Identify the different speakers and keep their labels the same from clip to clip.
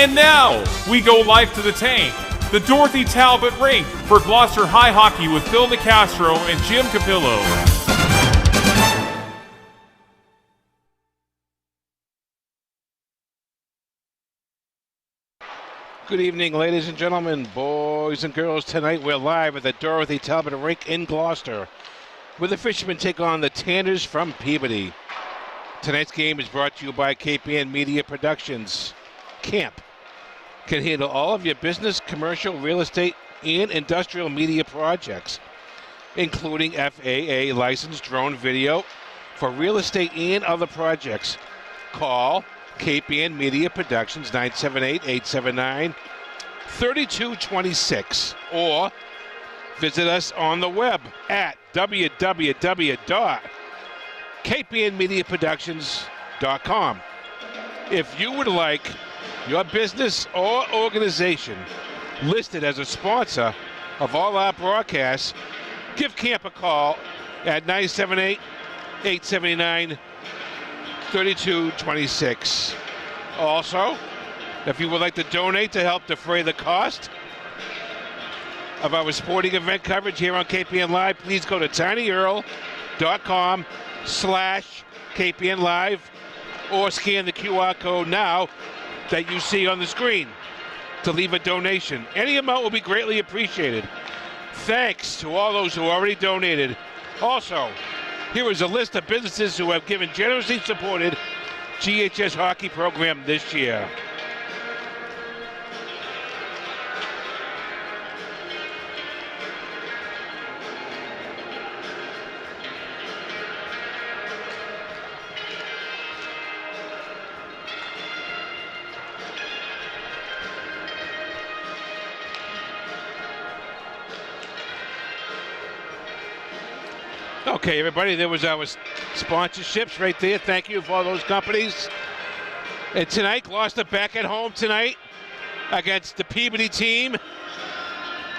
Speaker 1: And now, we go live to the tank, the Dorothy Talbot Rink for Gloucester High Hockey with Phil Nicastro and Jim Capillo.
Speaker 2: Good evening, ladies and gentlemen, boys and girls. Tonight we're live at the Dorothy Talbot Rink in Gloucester, where the Fishermen take on the Tanners from Peabody. Tonight's game is brought to you by KPN Media Productions. Camp can handle all of your business, commercial, real estate, and industrial media projects, including FAA licensed drone video for real estate and other projects. Call KPN Media Productions 978-879-3226 or visit us on the web at www.kpnmediaproductions.com. If you would like your business or organization listed as a sponsor of all our broadcasts, give Camp a call at 978-879-3226. Also, if you would like to donate to help defray the cost of our sporting event coverage here on KPN Live, please go to tinyurl.com/KPN Live or scan the QR code now that you see on the screen to leave a donation. Any amount will be greatly appreciated. Thanks to all those who already donated. Also, here is a list of businesses who have generously supported GHS hockey program this year. Okay, everybody, there was our sponsorships right there. Thank you for all those companies. And tonight, Gloucester back at home tonight against the Peabody team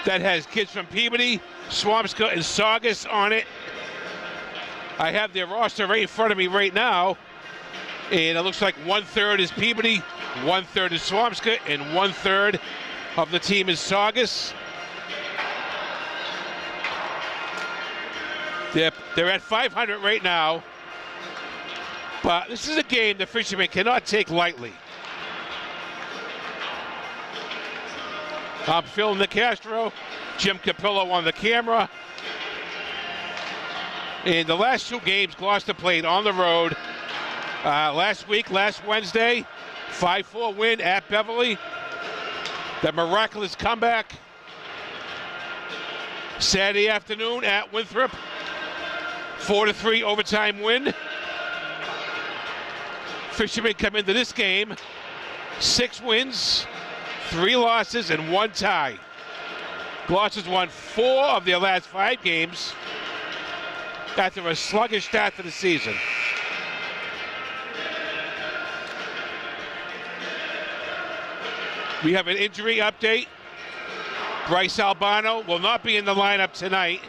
Speaker 2: that has kids from Peabody, Swampscott, and Saugus on it. I have their roster right in front of me right now, and it looks like 1/3 is Peabody, 1/3 is Swampscott, and 1/3 of the team is Saugus. They're at 500 right now, but this is a game the Fishermen cannot take lightly. I'm Phil Nicastro, Jim Capillo on the camera. In the last two games, Gloucester played on the road. Last Wednesday, 5-4 win at Beverly. The miraculous comeback Saturday afternoon at Winthrop. 4-3 overtime win. Fishermen come into this game 6 wins, 3 losses, and 1 tie. Gloucester's won 4 of their last 5 games after a sluggish start to the season. We have an injury update. Bryce Albano will not be in the lineup tonight.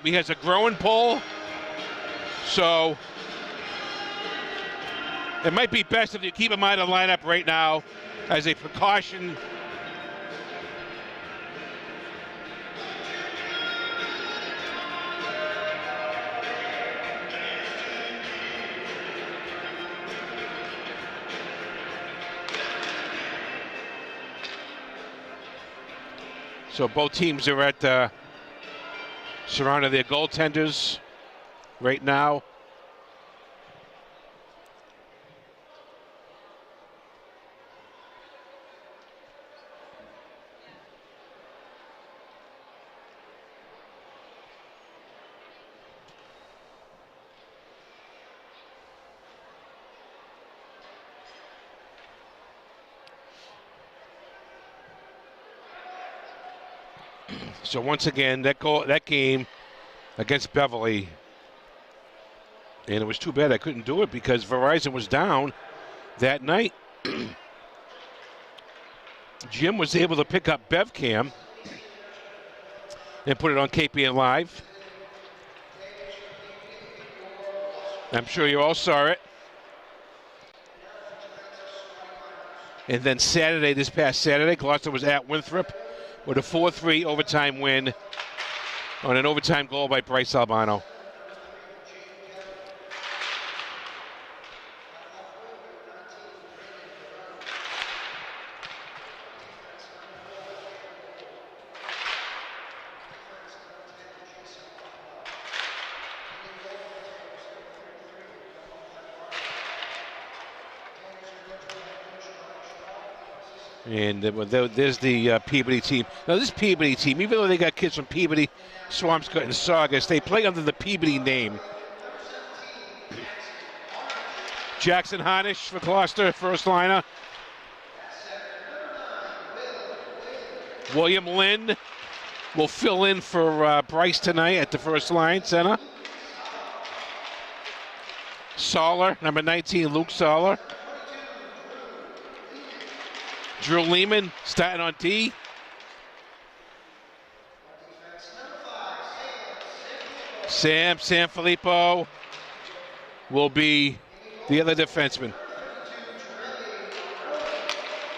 Speaker 2: He has a growing pull, so it might be best if you keep him out of the lineup right now as a precaution. So both teams are at surrounding their goaltenders right now. So once again, that game against Beverly, and it was too bad I couldn't do it because Verizon was down that night. Jim was able to pick up BevCam and put it on KPN Live. I'm sure you all saw it. And then Saturday, this past Saturday, Gloucester was at Winthrop with a 4-3 overtime win on an overtime goal by Bryce Albano. And there's the Peabody team. Now, this Peabody team, even though they got kids from Peabody, Swampscott, and Saugus, they play under the Peabody name. Jackson Harnish for Gloucester, first liner. William Lynn will fill in for Bryce tonight at the first line, center. Soller, number 19, Luke Soller. Drew Lehman starting on D. Sam Sanfilippo will be the other defenseman.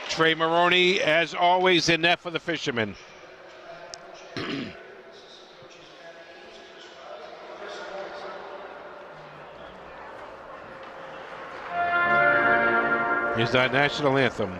Speaker 2: Trey Maroney, as always, in net for the Fishermen. Here's our national anthem.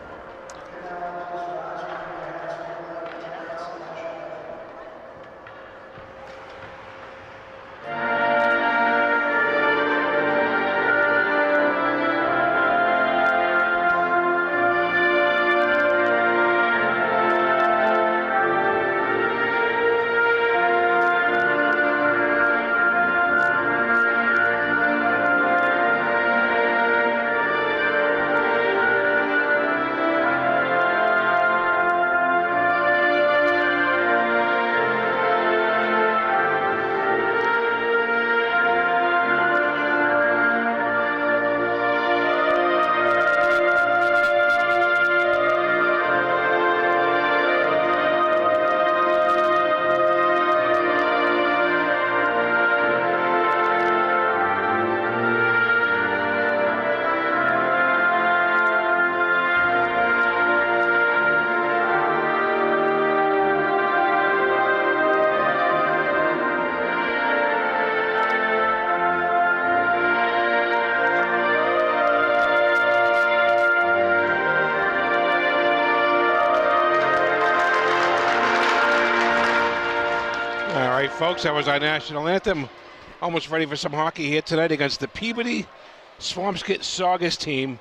Speaker 2: Folks, that was our national anthem. Almost ready for some hockey here tonight against the Peabody Swampscott Saugus team.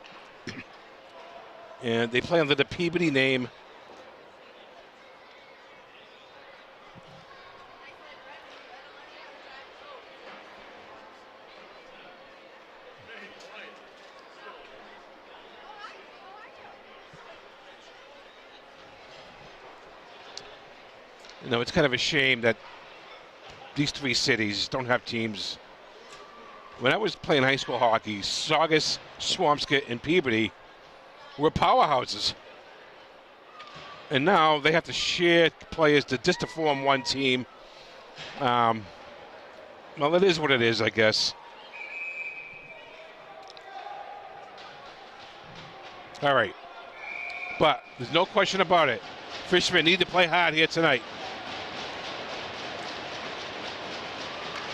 Speaker 2: And they play under the Peabody name. You know, it's kind of a shame that these three cities don't have teams. When I was playing high school hockey, Saugus, Swampscott, and Peabody were powerhouses. And now they have to share players just to form one team. Well, it is what it is, I guess. All right. But there's no question about it. Fishermen need to play hard here tonight.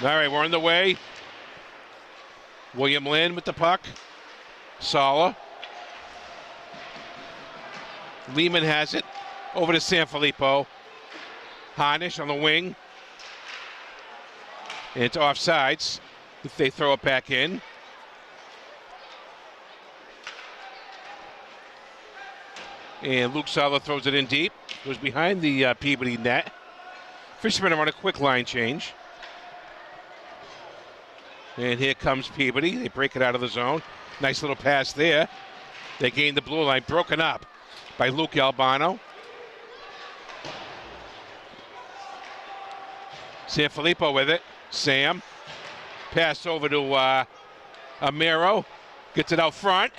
Speaker 2: All right, we're on the way. William Lynn with the puck. Soller. Lehman has it. Over to Sanfilippo. Harnish on the wing. And it's offsides if they throw it back in. And Luke Soller throws it in deep. Goes behind the Peabody net. Fishermen are on a quick line change. And here comes Peabody. They break it out of the zone. Nice little pass there. They gain the blue line. Broken up by Luke Albano. Sanfilippo with it. Sam. Pass over to Amaro. Gets it out front.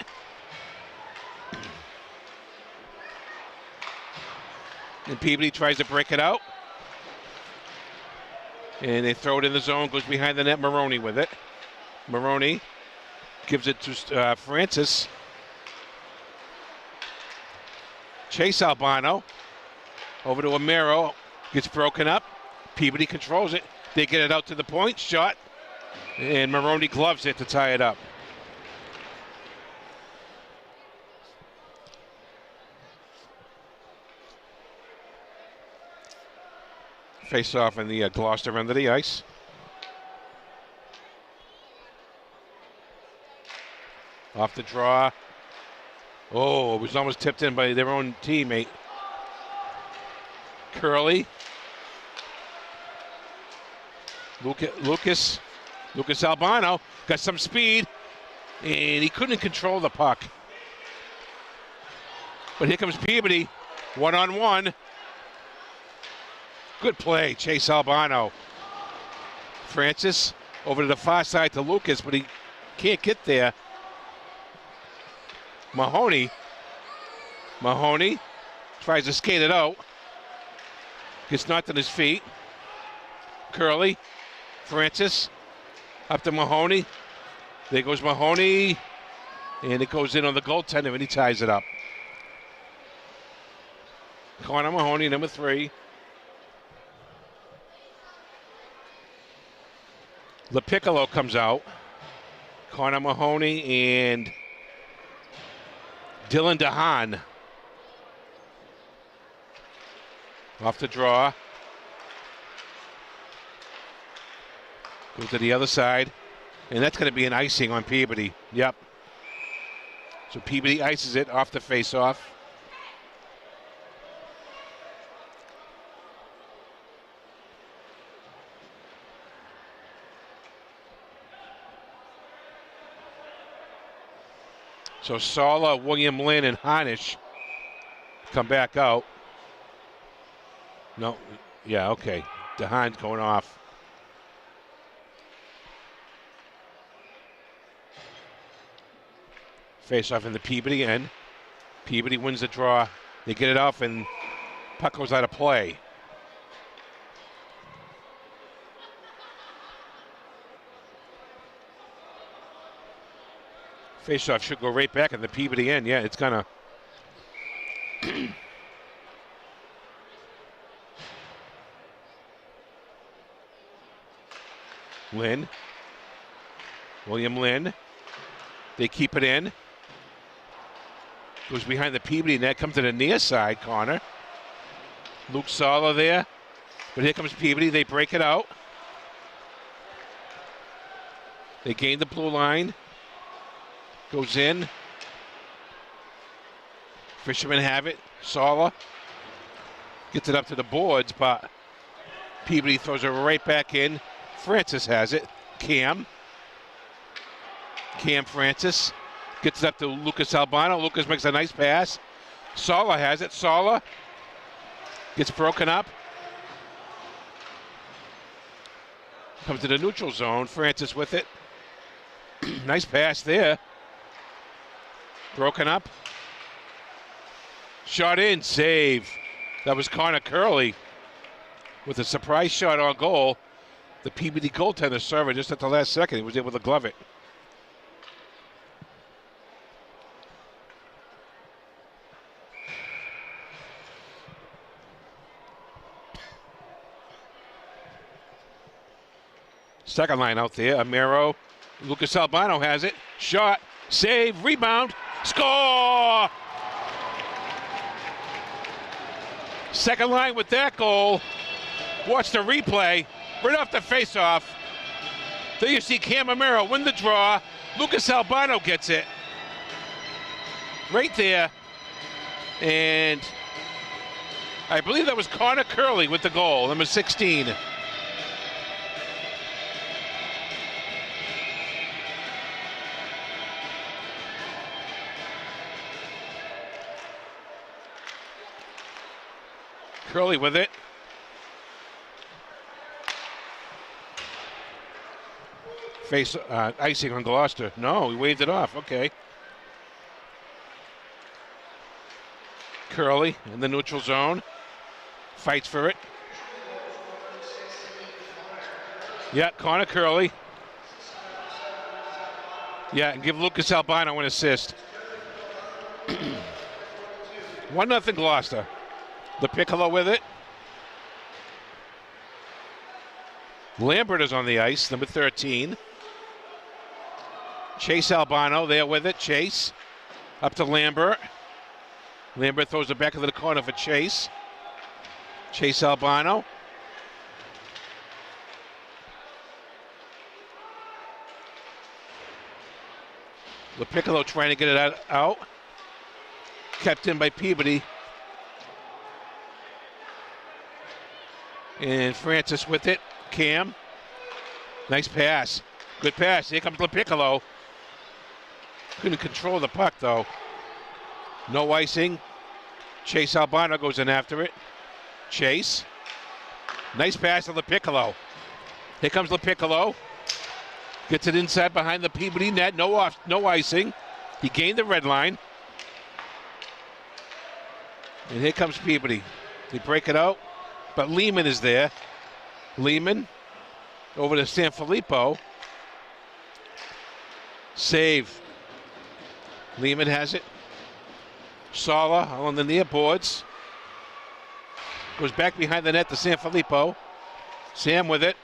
Speaker 2: And Peabody tries to break it out. And they throw it in the zone. Goes behind the net. Maroney with it. Maroney gives it to Francis. Chase Albano. Over to Amaro. Gets broken up. Peabody controls it. They get it out to the point. Shot. And Maroney gloves it to tie it up. Face off in the Gloucester end of the ice. Off the draw. Oh, it was almost tipped in by their own teammate. Curley. Lucas Albano got some speed, and he couldn't control the puck. But here comes Peabody, one-on-one. Good play, Chase Albano. Francis over to the far side to Lucas, but he can't get there. Mahoney tries to skate it out. Gets knocked on his feet. Curley, Francis, up to Mahoney. There goes Mahoney, and it goes in on the goaltender, and he ties it up. Connor Mahoney, number 3. LaPiccolo comes out. Connor Mahoney and Dylan DeHaan. Off the draw. Goes to the other side. And that's going to be an icing on Peabody. Yep. So Peabody ices it off the face-off. So Sala, William Lynn, and Harnish come back out. No, yeah, okay. DeHaan's going off. Face off in the Peabody end. Peabody wins the draw. They get it off, and puck goes out of play. Face-off should go right back in the Peabody end. Yeah, it's gonna. Lynn. William Lynn. They keep it in. Goes behind the Peabody net. Comes to the near side corner. Luke Sala there. But here comes Peabody. They break it out. They gain the blue line. Goes in. Fishermen have it. Sala gets it up to the boards, but Peabody throws it right back in. Francis has it. Cam Francis gets it up to Lucas Albano. Lucas makes a nice pass. Sala has it. Sala gets broken up. Comes to the neutral zone. Francis with it. Nice pass there. Broken up. Shot in. Save. That was Connor Curley with a surprise shot on goal. The Peabody goaltender server just at the last second. He was able to glove it. Second line out there. Amaro. Lucas Albano has it. Shot. Save. Rebound. Score! Second line with that goal. Watch the replay. Right off the faceoff. There you see Cam Amaro win the draw. Lucas Albano gets it. Right there. And I believe that was Connor Curley with the goal, number 16. Curley with it. Face icing on Gloucester. No, he waved it off. Okay. Curley in the neutral zone. Fights for it. Yeah, Connor Curley. Yeah, and give Lucas Albano an assist. 1-0 Gloucester. The Piccolo with it. Lambert is on the ice, number 13. Chase Albano there with it. Chase up to Lambert. Lambert throws it back into the corner for Chase. Chase Albano. LaPiccolo trying to get it out. Kept in by Peabody. And Francis with it. Cam. Nice pass. Good pass. Here comes LaPiccolo. Couldn't control the puck, though. No icing. Chase Albano goes in after it. Chase. Nice pass to LaPiccolo. Here comes LaPiccolo. Gets it inside behind the Peabody net. No icing. He gained the red line. And here comes Peabody. They break it out. But Lehman is there. Lehman over to Sanfilippo. Save. Lehman has it. Sala on the near boards. Goes back behind the net to Sanfilippo. Sam with it.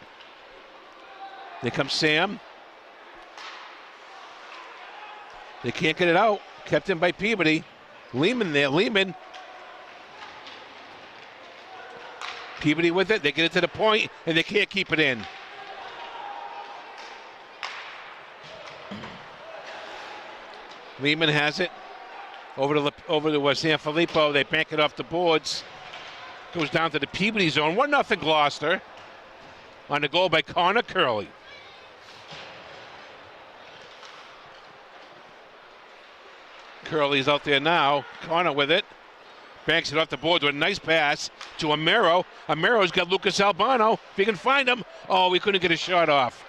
Speaker 2: There comes Sam. They can't get it out. Kept in by Peabody. Lehman there. Lehman. Peabody with it. They get it to the point, and they can't keep it in. Lehman has it. Over to Sanfilippo. They bank it off the boards. Goes down to the Peabody zone. 1-0 Gloucester. On the goal by Connor Curley. Curley's out there now. Connor with it. Banks it off the boards with a nice pass to Amaro. Amaro's got Lucas Albano. If he can find him. Oh, we couldn't get a shot off.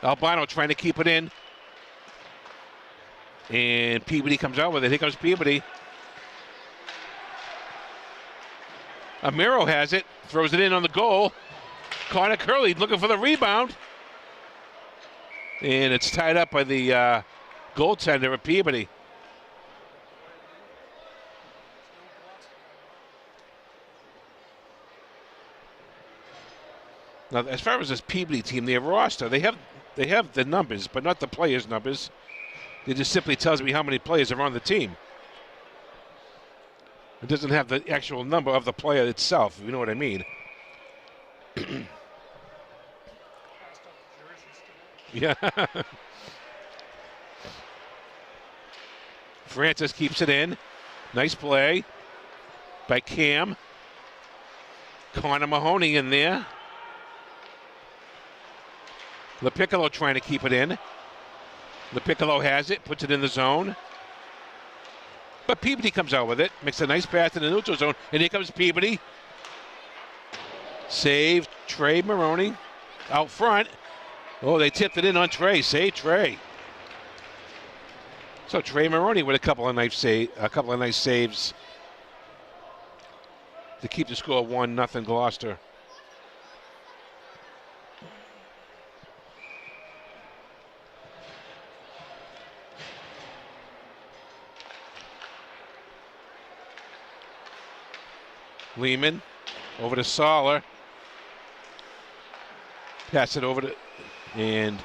Speaker 2: Albano trying to keep it in. And Peabody comes out with it. Here comes Peabody. Amaro has it. Throws it in on the goal. Connor Curley looking for the rebound. And it's tied up by the goaltender of Peabody. Now, as far as this Peabody team, their roster, they have the numbers, but not the players' numbers. It just simply tells me how many players are on the team. It doesn't have the actual number of the player itself, if you know what I mean. Yeah. Francis keeps it in. Nice play by Cam. Connor Mahoney in there. LaPiccolo trying to keep it in. LaPiccolo has it, puts it in the zone. But Peabody comes out with it, makes a nice pass in the neutral zone, and here comes Peabody. Save Trey Maroney out front. Oh, they tipped it in on Trey. Save Trey. So Trey Maroney with a couple of nice saves to keep the score 1-0 Gloucester. Lehman over to Soller. Pass it over to, and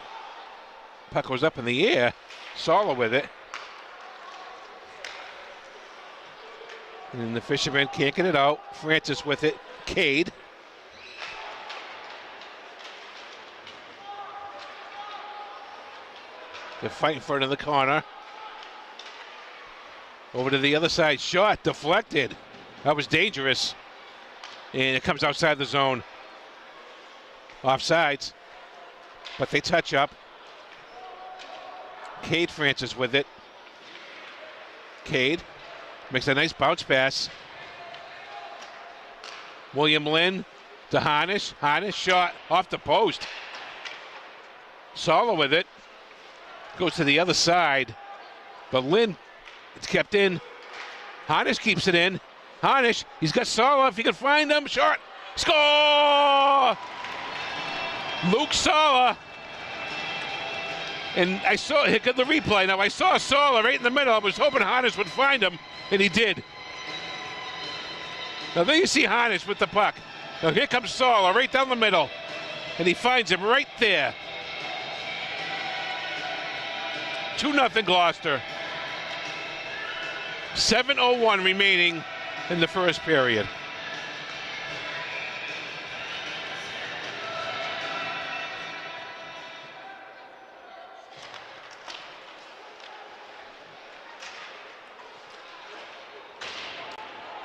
Speaker 2: puck goes up in the air. Soller with it. And the Fishermen can't get it out. Francis with it. Cade. They're fighting for it in the corner. Over to the other side. Shot deflected. That was dangerous. And it comes outside the zone. Offsides. But they touch up. Cade Francis with it. Cade makes a nice bounce pass. William Lynn to Harnish. Harnish shot off the post. Sala with it. Goes to the other side. But Lynn, it's kept in. Harnish keeps it in. Harnish, he's got Sala if he can find him. Shot. Score! Luke Sala And I saw, here got the replay. Now I saw Sala right in the middle. I was hoping Harness would find him, and he did. Now there you see Harness with the puck. Now here comes Sala right down the middle, and he finds him right there. 2-0 Gloucester. 7:01 remaining in the first period.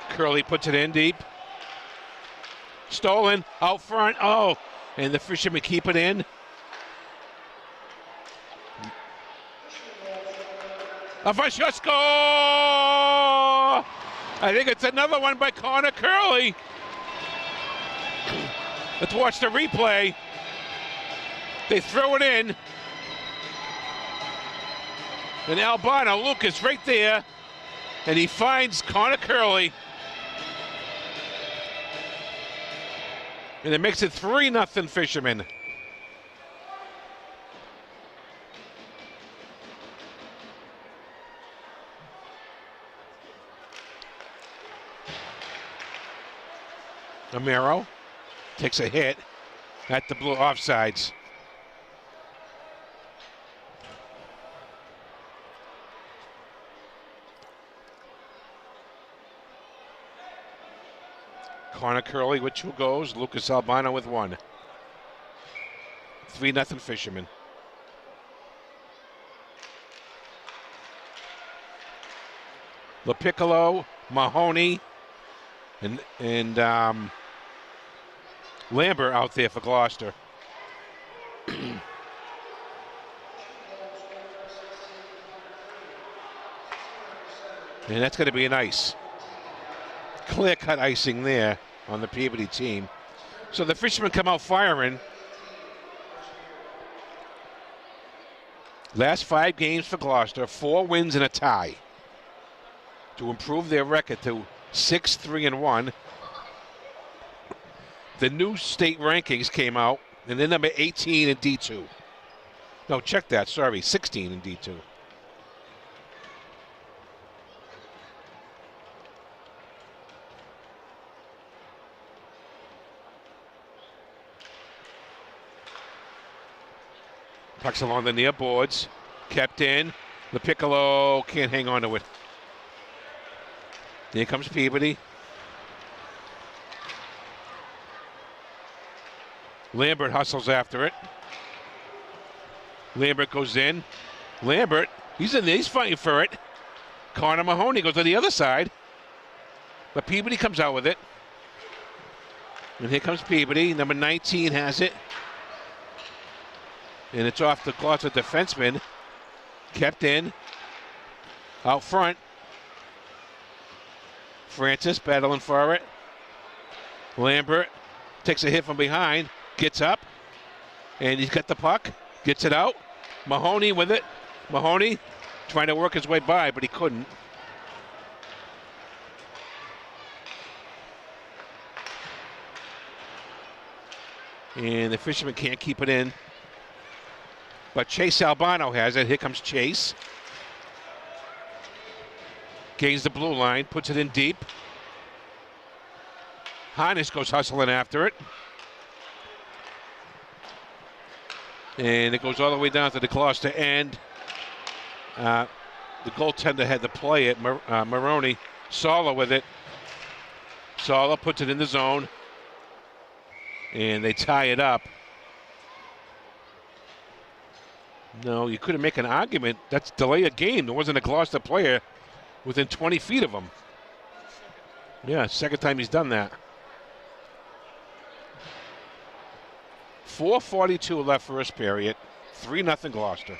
Speaker 2: Curley puts it in deep. Stolen out front. Oh, and the Fishermen keep it in. A first score! I think it's another one by Connor Curley. Let's watch the replay. They throw it in. And Albano, Lucas right there. And he finds Connor Curley. And it makes it 3-0 Fishermen. Amaro takes a hit at the blue offsides. Connor Curley with 2 goals. Lucas Albano with 1. 3-0 Fishermen. LaPiccolo, Mahoney, and Lambert out there for Gloucester. And that's going to be an ice. Clear-cut icing there on the Peabody team. So the Fishermen come out firing. Last 5 games for Gloucester, 4 wins and a tie to improve their record to 6-3-1. The new state rankings came out, and they're number 18 in D2. No, check that, sorry, 16 in D2. Pucks along the near boards. Kept in. LaPiccolo can't hang on to it. Here comes Peabody. Lambert hustles after it. Lambert goes in. Lambert, he's in there. He's fighting for it. Connor Mahoney goes to the other side. But Peabody comes out with it. And here comes Peabody. Number 19 has it. And it's off the Gloucester defenseman. Kept in. Out front. Francis battling for it. Lambert takes a hit from behind. Gets up. And he's got the puck. Gets it out. Mahoney with it. Mahoney trying to work his way by, but he couldn't. And the Fishermen can't keep it in. But Chase Albano has it. Here comes Chase. Gains the blue line, puts it in deep. Harness goes hustling after it. And it goes all the way down to the Gloucester end. The goaltender had to play it. Maroney. Sala with it. Sala puts it in the zone. And they tie it up. No, you couldn't make an argument. That's delay a game. There wasn't a Gloucester player within 20 feet of him. Yeah, second time he's done that. 4:42 left first period. 3-0 Gloucester.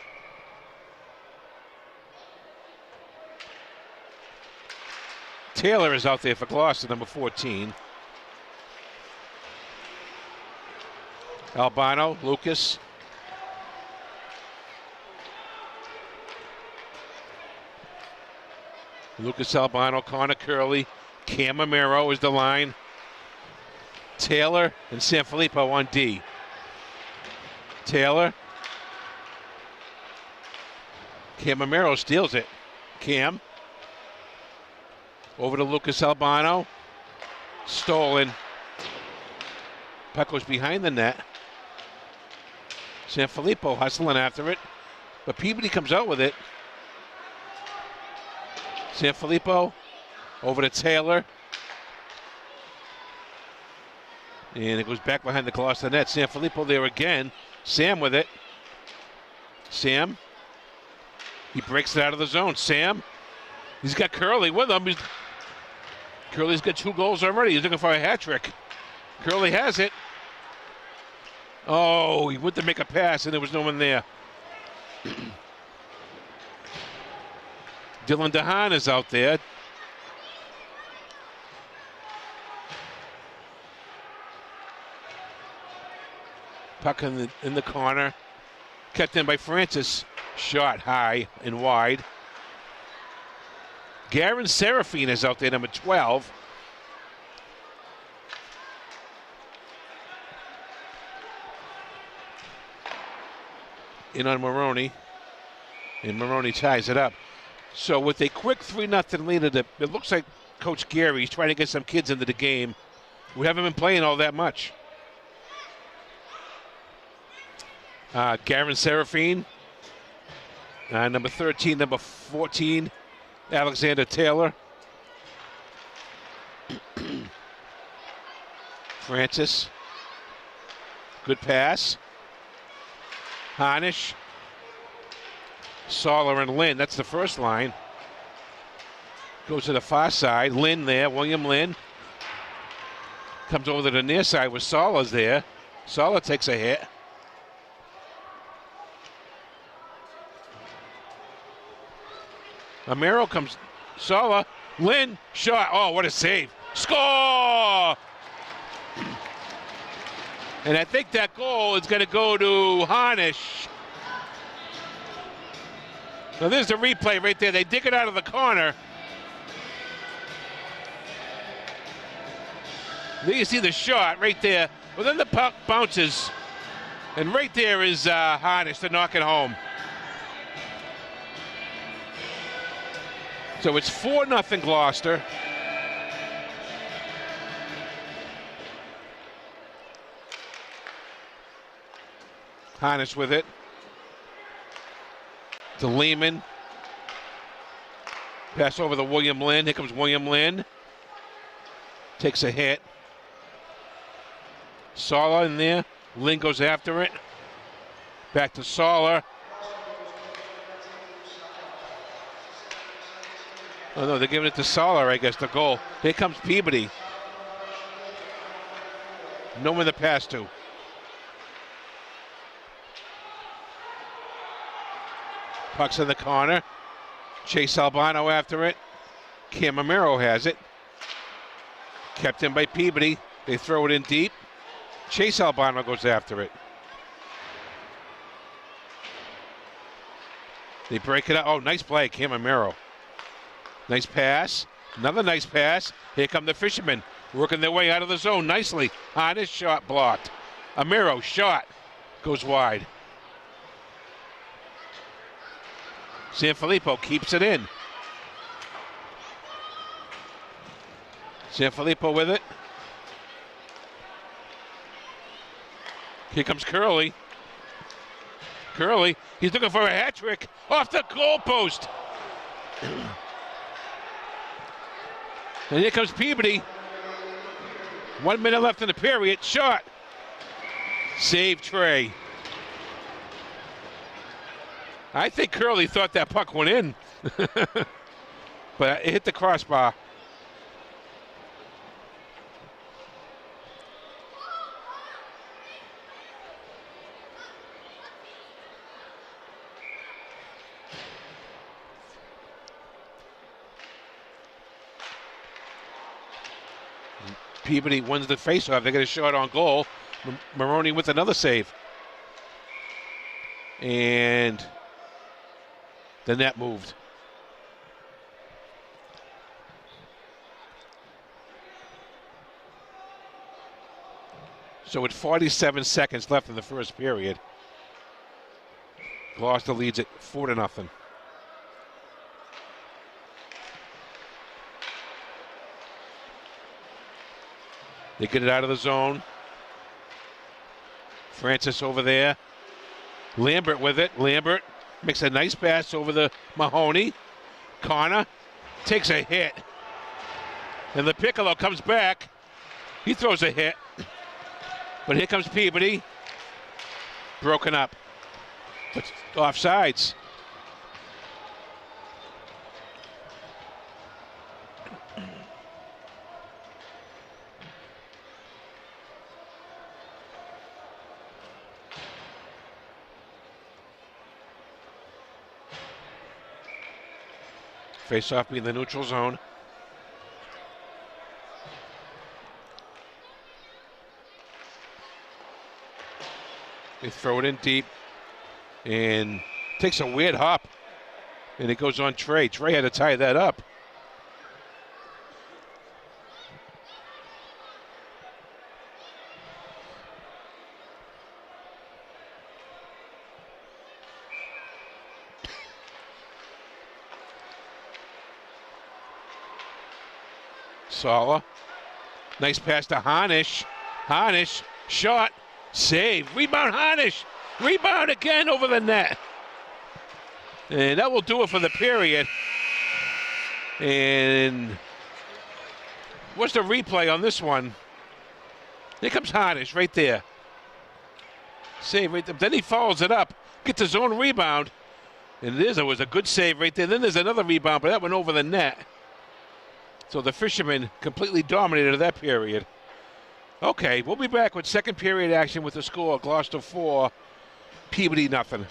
Speaker 2: Taylor is out there for Gloucester, number 14. Albano, Lucas. Lucas Albano, Connor Curley, Cam Amaro is the line. Taylor and Sanfilippo on D. Taylor Camamero steals it. Cam. Over to Lucas Albano. Stolen. Puck goes behind the net. Sanfilippo hustling after it. But Peabody comes out with it. Sanfilippo over to Taylor. And it goes back behind the Gloucester net. Sanfilippo there again. Sam with it. Sam. He breaks it out of the zone. Sam. He's got Curley with him. Curley's got 2 goals already. He's looking for a hat trick. Curley has it. Oh, he went to make a pass and there was no one there. Dylan DeHaan is out there. Puck in the corner. Kept in by Francis. Shot high and wide. Garen Serafine is out there, number 12. In on Maroney. And Maroney ties it up. So with a quick 3-0 lead, it looks like Coach Gary's trying to get some kids into the game who haven't been playing all that much. Garen Serafine. Number 13, number 14, Alexander Taylor. Francis. Good pass. Harnish. Soller and Lynn. That's the first line. Goes to the far side. Lynn there. William Lynn. Comes over to the near side with Soller's there. Soller takes a hit. Amaro comes. Soller. Lynn. Shot. Oh, what a save. Score! And I think that goal is going to go to Harnish. Now there's the replay right there. They dig it out of the corner. There you see the shot right there. Well, then the puck bounces. And right there is Harnish to knock it home. So it's 4-0 Gloucester. Harnish with it. To Lehman. Pass over to William Lynn. Here comes William Lynn. Takes a hit. Soller in there. Lynn goes after it. Back to Soller. Oh no, they're giving it to Soller, I guess, the goal. Here comes Peabody. No one to pass to. Puck's in the corner. Chase Albano after it. Camamero has it. Kept in by Peabody. They throw it in deep. Chase Albano goes after it. They break it up. Oh, nice play, Camamero. Nice pass. Another nice pass. Here come the Fishermen. Working their way out of the zone nicely. On his shot blocked. Amaro shot. Goes wide. Sanfilippo keeps it in. Sanfilippo with it. Here comes Curley. Curley, he's looking for a hat trick off the goalpost. And here comes Peabody. 1 minute left in the period. Shot. Save Trey. I think Curley thought that puck went in. But it hit the crossbar. Peabody wins the faceoff. They get a shot on goal. Maroney with another save. And the net moved. So with 47 seconds left in the first period, Gloucester leads it 4-0. They get it out of the zone. Francis over there. Lambert with it. Lambert makes a nice pass over the Mahoney. Connor takes a hit. And the Piccolo comes back. He throws a hit. But here comes Peabody. Broken up. It's offsides. Face off being the neutral zone. They throw it in deep and takes a weird hop. And it goes on Trey. Trey had to tie that up. Sala. Nice pass to Harnish. Harnish. Shot. Save. Rebound Harnish. Rebound again over the net. And that will do it for the period. And what's the replay on this one? Here comes Harnish right there. Save right there. Then he follows it up. Gets his own rebound. And it was a good save right there. Then there's another rebound, but that went over the net. So the Fishermen completely dominated that period. Okay, we'll be back with second period action with the score. Gloucester 4, Peabody nothing.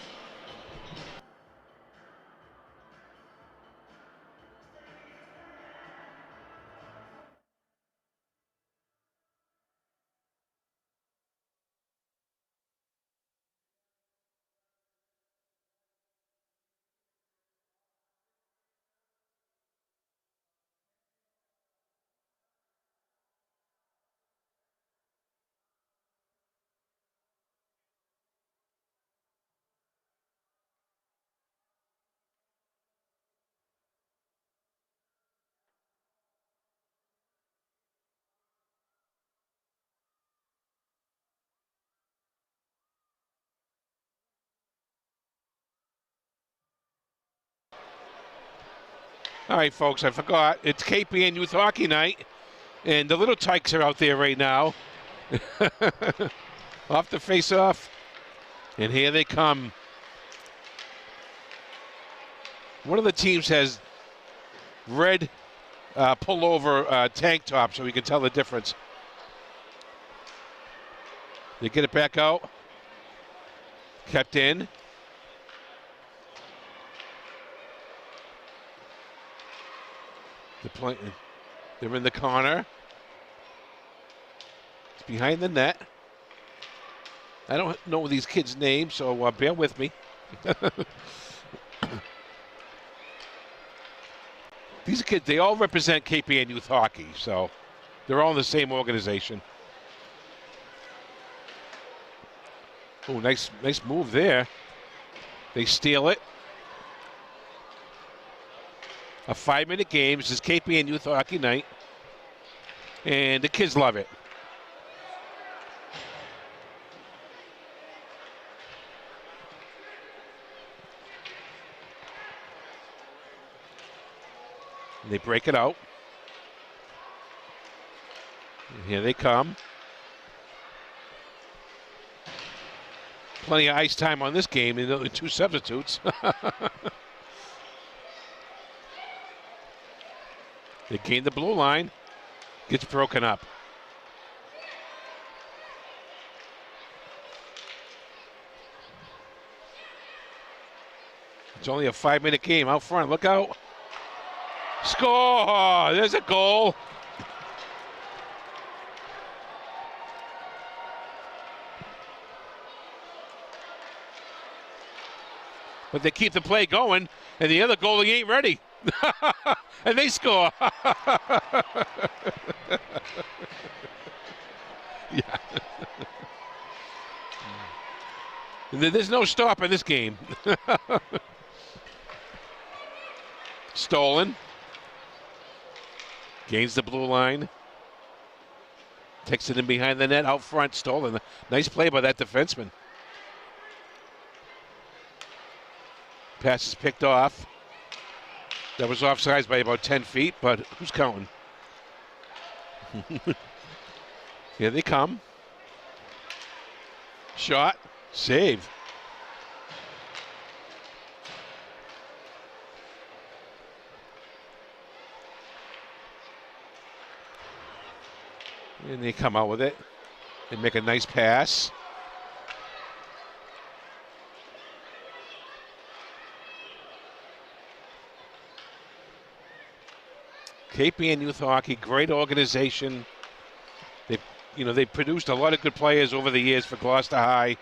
Speaker 2: All right, folks, I forgot. It's KPN Youth Hockey Night, and the little tykes are out there right now. Off the face-off, and here they come. One of the teams has red pullover tank top, so we can tell the difference. They get it back out. Kept in. They're in the corner. It's behind the net. I don't know these kids' names, so bear with me. These kids, they all represent KPN Youth Hockey, so they're all in the same organization. Oh, nice move there. They steal it. A 5-minute game. This is KPN Youth Hockey Night. And the kids love it. And they break it out. And here they come. Plenty of ice time on this game, and only 2 substitutes. They gain the blue line. Gets broken up. It's only a 5-minute game. Out front, look out. Score! There's a goal. But they keep the play going, and the other goalie ain't ready. And they score. Yeah. There's no stop in this game. Stolen. Gains the blue line. Takes it in behind the net, out front, stolen. Nice play by that defenseman. Pass is picked off. That was offsides by about 10 feet, but who's counting? Here they come. Shot, save. And they come out with it. They make a nice pass. KPN Youth Hockey, great organization. They produced a lot of good players over the years for Gloucester High.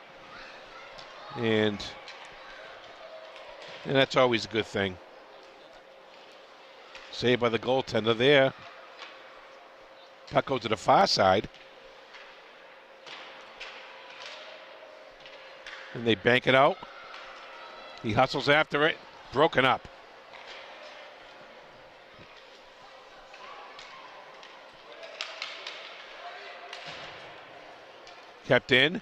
Speaker 2: And that's always a good thing. Saved by the goaltender there. Puck goes to the far side. And they bank it out. He hustles after it. Broken up. Kept in.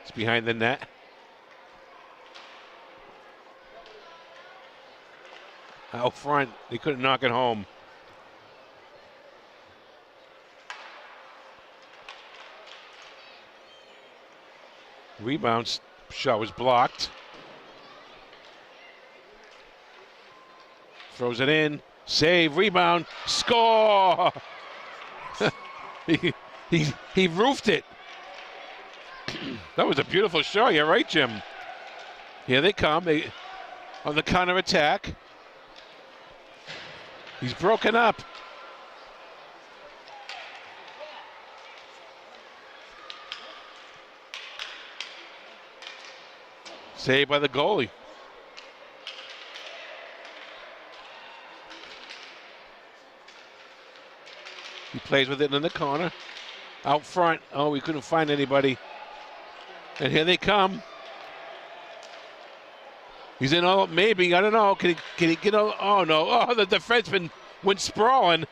Speaker 2: It's behind the net. Out front, they couldn't knock it home. Rebound shot was blocked. Throws it in. Save, rebound, score! he roofed it. That was a beautiful shot. You're right, Jim. Here they come. On the counter attack. He's broken up. Saved by the goalie. He plays with it in the corner. Out front. Oh, we couldn't find anybody. And here they come. He's in all, maybe, I don't know. Can he get all, oh no. Oh, the defenseman went sprawling.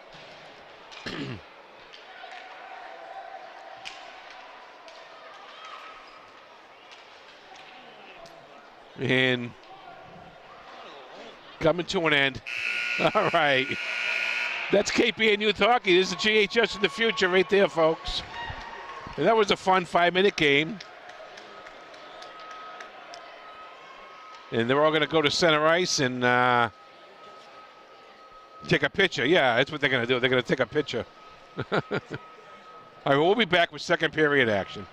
Speaker 2: And coming to an end. All right. That's KPN Youth Hockey. This is GHS in the future right there, folks. And that was a fun 5-minute game. And they're all going to go to center ice and take a picture. Yeah, that's what they're going to do. They're going to take a picture. All right, we'll be back with second period action.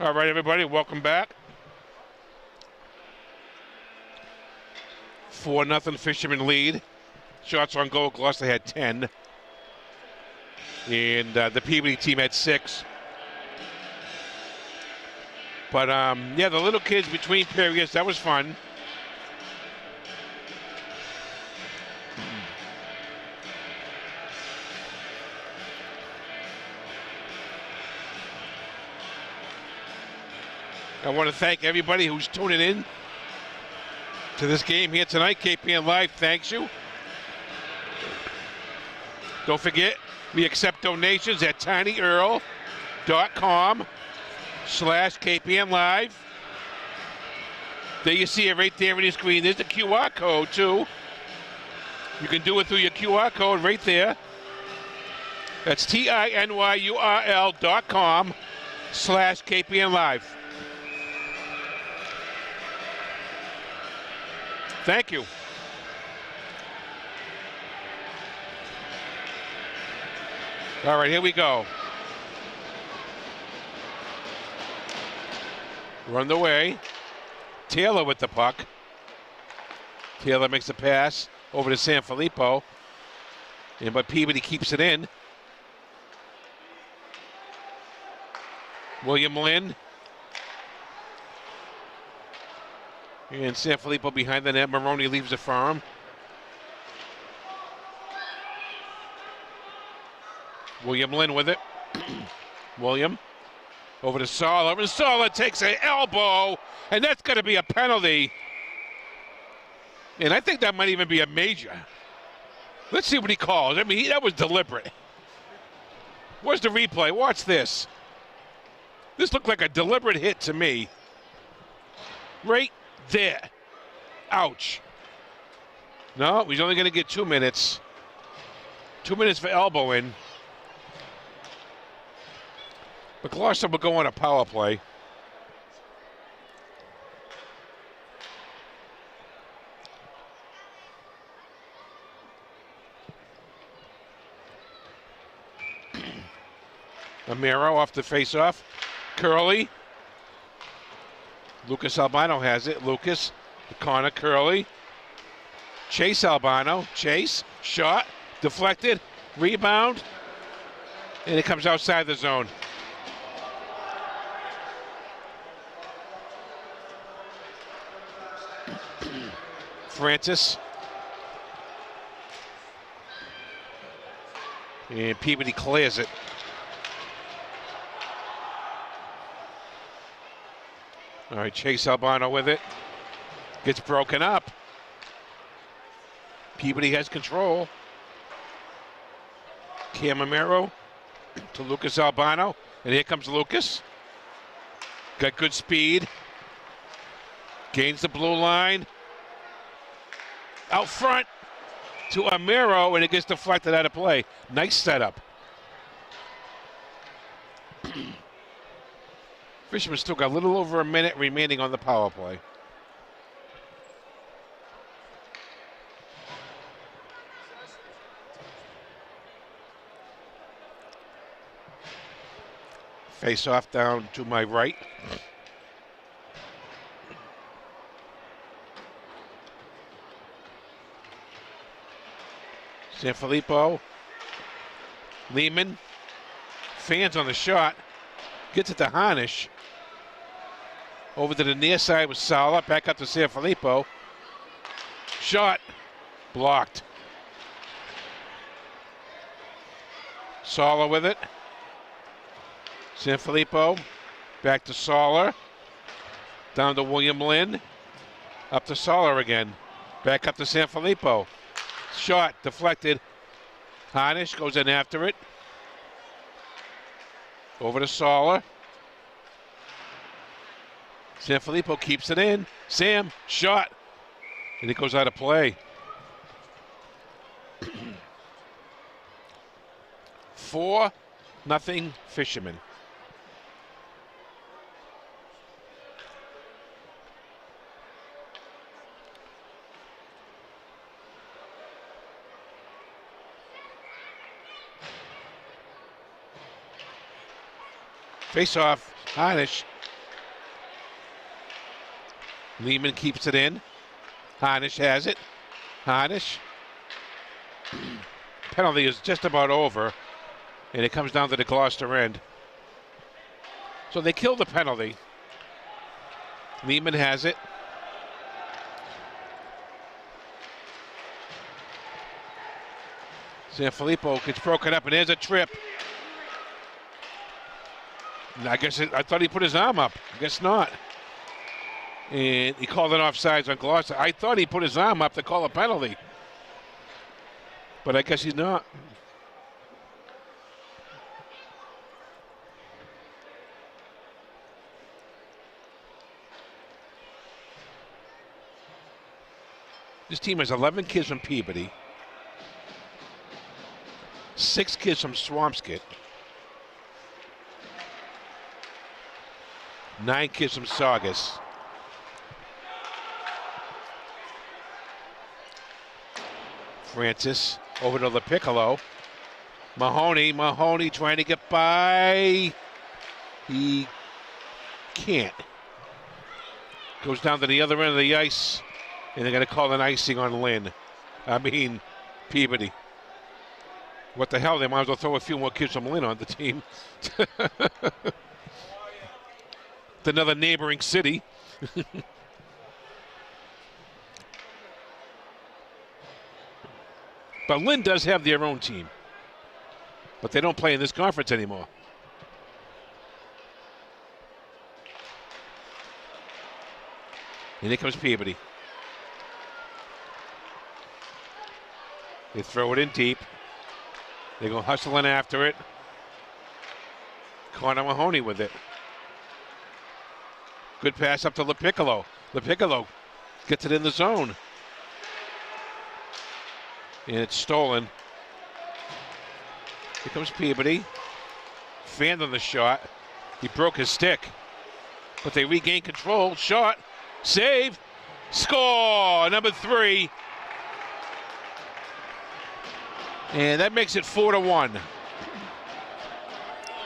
Speaker 2: All right, everybody, welcome back. 4-0 Fisherman lead. Shots on goal, Gloucester had 10. And the Peabody team had 6. But, yeah, the little kids between periods, that was fun. I want to thank everybody who's tuning in to this game here tonight. KPN Live thanks you. Don't forget, we accept donations at tinyurl.com/KPN Live. There you see it right there on your screen. There's the QR code, too. You can do it through your QR code right there. That's tinyurl.com/KPN Live. Thank you. All right, here we go. Run the way. Taylor with the puck. Taylor makes a pass over to Sanfilippo. But Peabody keeps it in. William Lynn. And Sanfilippo behind the net. Maroney leaves the farm. William Lynn with it. William over to Sala. And Sala takes an elbow. And that's going to be a penalty. And I think that might even be a major. Let's see what he calls. I mean, that was deliberate. Where's the replay? Watch this. This looked like a deliberate hit to me. Right there. Ouch. No, he's only going to get 2 minutes. 2 minutes for elbowing. But Gloucester will go on a power play. Amaro off the face-off. Curley. Lucas Albano has it. Lucas, the corner, Curley. Chase Albano. Chase, shot, deflected, rebound, and it comes outside the zone. Francis. And Peabody clears it. All right, Chase Albano with it. Gets broken up. Peabody has control. Camamero to Lucas Albano. And here comes Lucas. Got good speed. Gains the blue line. Out front to Amaro, and it gets deflected out of play. Nice setup. Fisherman still got a little over a minute remaining on the power play. Face off down to my right. Sanfilippo. Lehman. Fans on the shot. Gets it to Harnish. Over to the near side with Sala. Back up to Sanfilippo. Shot. Blocked. Sala with it. Sanfilippo. Back to Sala. Down to William Lynn. Up to Sala again. Back up to Sanfilippo. Shot deflected. Harnish goes in after it. Over to Sala. Sanfilippo keeps it in. Sam, shot. And it goes out of play. 4-0 Fisherman. Face off, Harnish Lehman keeps it in. Harnish has it. Harnish. Penalty is just about over, and it comes down to the Gloucester end. So they kill the penalty. Lehman has it. Sanfilippo gets broken up, and there's a trip. I thought he put his arm up. I guess not. And he called an offsides on Gloucester. I thought he put his arm up to call a penalty. But I guess he's not. This team has 11 kids from Peabody, 6 kids from Swampscott, 9 kids from Saugus. Francis over to LaPiccolo. Mahoney trying to get by. He can't. Goes down to the other end of the ice, and they're going to call an icing on Peabody. What the hell? They might as well throw a few more kids from Lynn on the team. It's another neighboring city. But Lynn does have their own team. But they don't play in this conference anymore. And here comes Peabody. They throw it in deep. They go hustling after it. Connor Mahoney with it. Good pass up to LaPiccolo. LaPiccolo gets it in the zone. And it's stolen. Here comes Peabody. Fanned on the shot. He broke his stick. But they regain control. Shot. Save. Score. Number 3. And that makes it 4-1.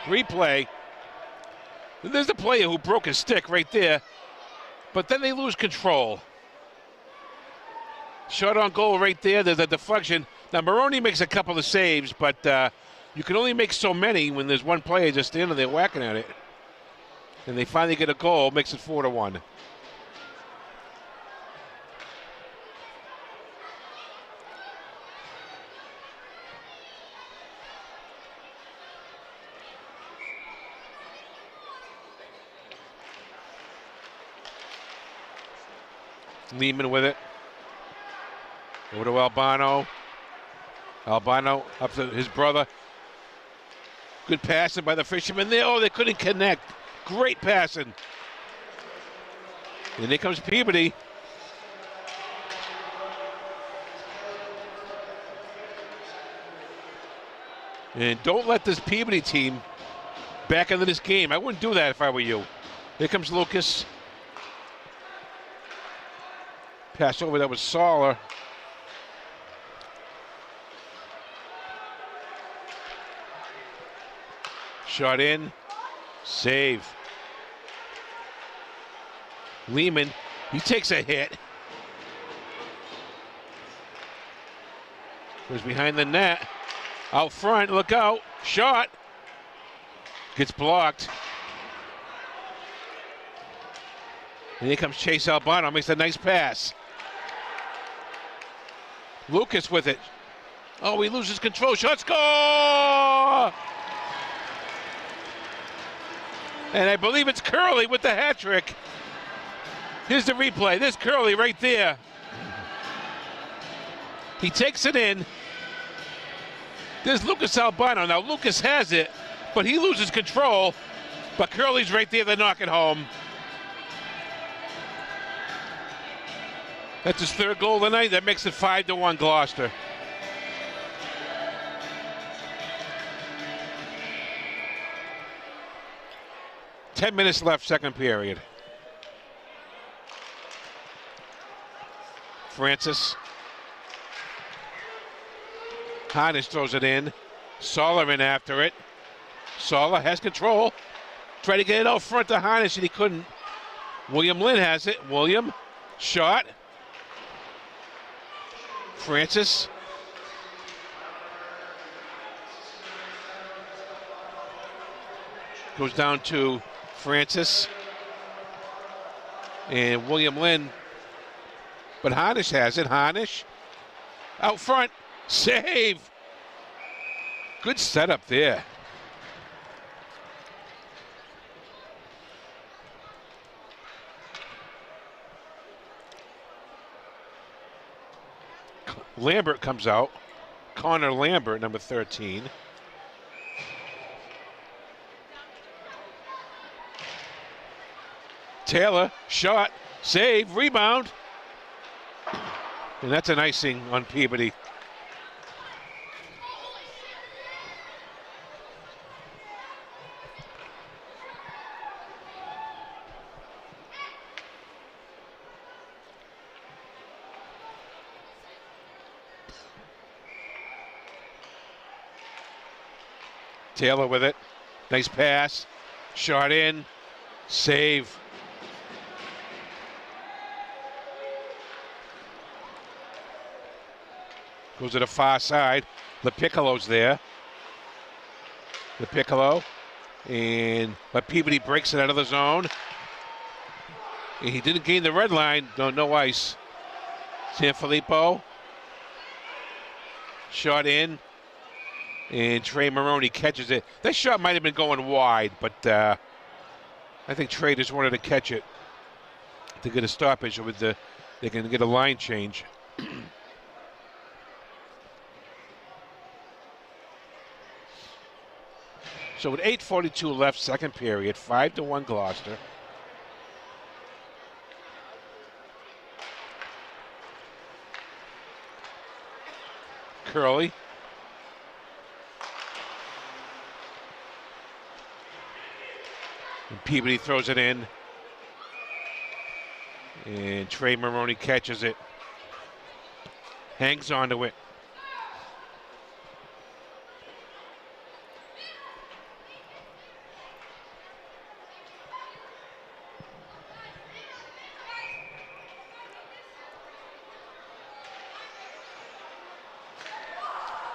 Speaker 2: Replay. There's the player who broke his stick right there. But then they lose control. Shot on goal right there. There's a deflection. Now, Maroney makes a couple of saves, but you can only make so many when there's one player just standing there whacking at it. And they finally get a goal. Makes it 4-1. Lehman with it. Over to Albano. Albano up to his brother. Good passing by the fisherman there. Oh, they couldn't connect. Great passing. And here comes Peabody. And don't let this Peabody team back into this game. I wouldn't do that if I were you. Here comes Lucas. Pass over, that was Soller. Shot in. Save. Lehman, he takes a hit. Goes behind the net. Out front, look out. Shot. Gets blocked. And here comes Chase Albano, makes a nice pass. Lucas with it. Oh, he loses control. Shot, score! And I believe it's Curley with the hat trick. Here's the replay. There's Curley right there. He takes it in. There's Lucas Albano. Now, Lucas has it, but he loses control. But Curley's right there to knock it home. That's his 3rd goal tonight. That makes it 5-1 Gloucester. Ten minutes left, second period. Francis. Harnish throws it in. Soller in after it. Soller has control. Tried to get it out front to Harnish and he couldn't. William Lynn has it. William Shot. Francis. Goes down to Francis. And William Lynn. But Harnish has it. Harnish. Out front. Save. Good setup there. Lambert comes out. Connor Lambert, number 13. Taylor, shot, save, rebound. And that's an icing on Peabody. Taylor with it. Nice pass. Shot in. Save. Goes to the far side. LaPiccolo's there. LaPiccolo. But Peabody breaks it out of the zone. And he didn't gain the red line. No ice. Sanfilippo. Shot in. And Trey Maroney catches it. That shot might have been going wide, but I think Trey just wanted to catch it to get a stoppage. They can get a line change. So with 8:42 left, second period, 5-1 Gloucester. Curley. And Peabody throws it in. And Trey Maroney catches it. Hangs onto it.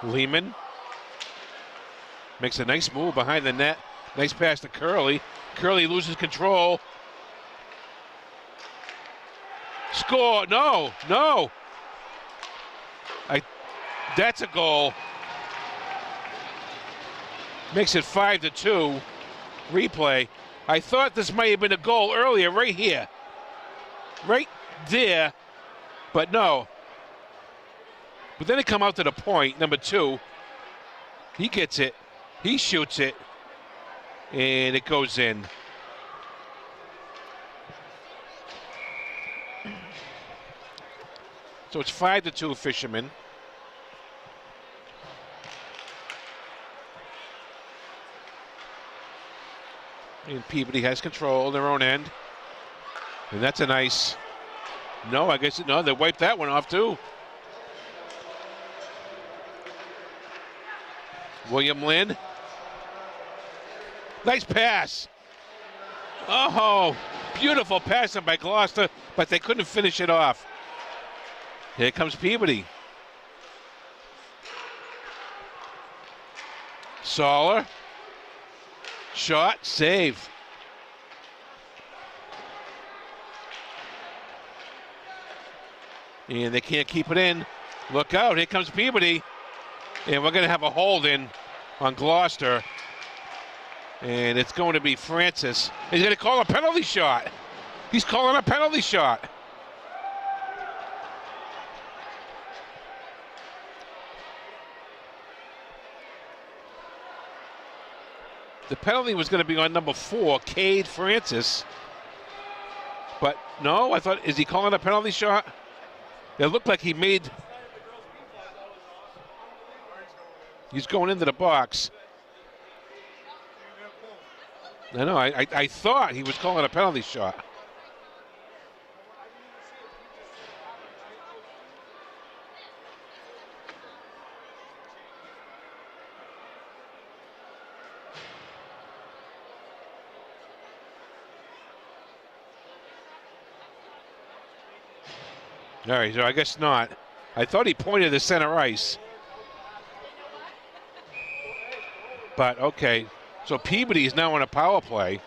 Speaker 2: Lehman makes a nice move behind the net. Nice pass to Curley. Curley loses control. Score. No. That's a goal. Makes it 5-2. Replay. I thought this might have been a goal earlier, right here. Right there. But no. But then they come out to the point, number 2. He gets it. He shoots it. And it goes in. So it's 5-2 Fishermen. And Peabody has control on their own end. And that's a nice... No, I guess... No, they wiped that one off too. William Lynn. Nice pass. Oh, beautiful passing by Gloucester, but they couldn't finish it off. Here comes Peabody. Soller. Shot, save. And they can't keep it in. Look out, here comes Peabody. And we're going to have a hold in on Gloucester. And it's going to be Francis. He's going to call a penalty shot. He's calling a penalty shot. The penalty was going to be on number 4, Cade Francis. But no, I thought, is he calling a penalty shot? It looked like he made... He's going into the box. I know, I thought he was calling a penalty shot. All right, so I guess not. I thought he pointed to center ice. But, okay. So Peabody is now on a power play.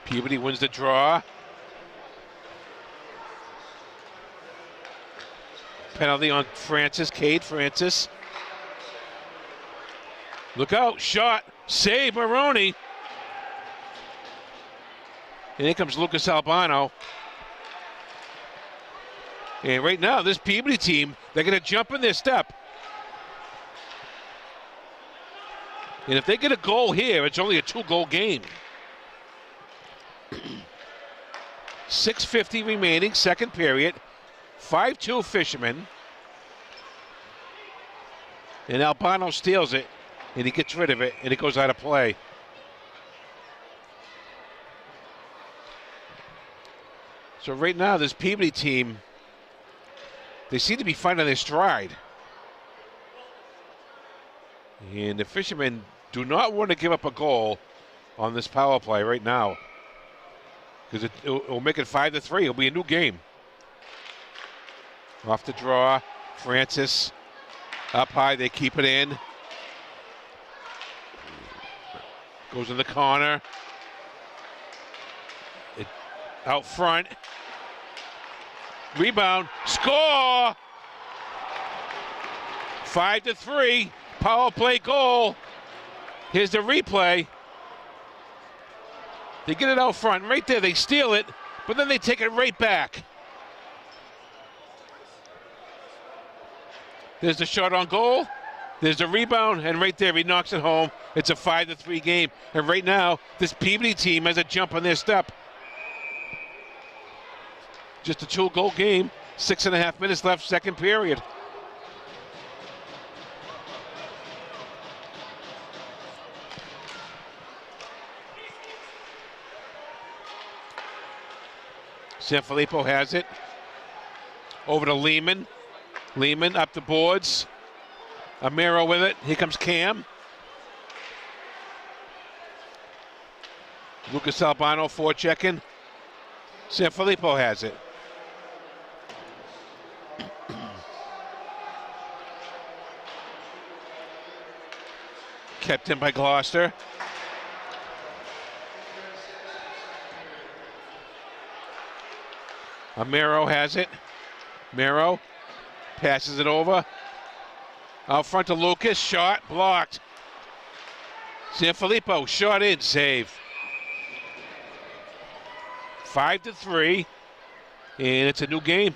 Speaker 2: Peabody wins the draw. Penalty on Francis, Cade Francis. Look out, shot, save Maroney. And here comes Lucas Albano. And right now, this Peabody team, they're going to jump in their step. And if they get a goal here, it's only a 2-goal game. 6:50 remaining, second period. 5-2 Fisherman. And Albano steals it, and he gets rid of it, and it goes out of play. So right now, this Peabody team, they seem to be finding their stride. And the Fishermen do not want to give up a goal on this power play right now, because it'll make it 5-3. It'll be a new game. Off the draw, Francis up high, they keep it in. Goes in the corner. Out front. Rebound, score! 5-3, power play goal. Here's the replay. They get it out front, right there, they steal it, but then they take it right back. There's the shot on goal. There's the rebound, and right there he knocks it home. It's a 5-3 game. And right now, this Peabody team has a jump on their step. Just a 2-goal game. 6.5 minutes left, second period. Sanfilippo has it. Over to Lehman. Lehman up the boards. Amiro with it. Here comes Cam. Lucas Albano forechecking. Sanfilippo has it. Kept in by Gloucester. Amiro has it. Amiro passes it over. Out front to Lucas. Shot blocked. Sanfilippo shot in. Save. 5-3. And it's a new game.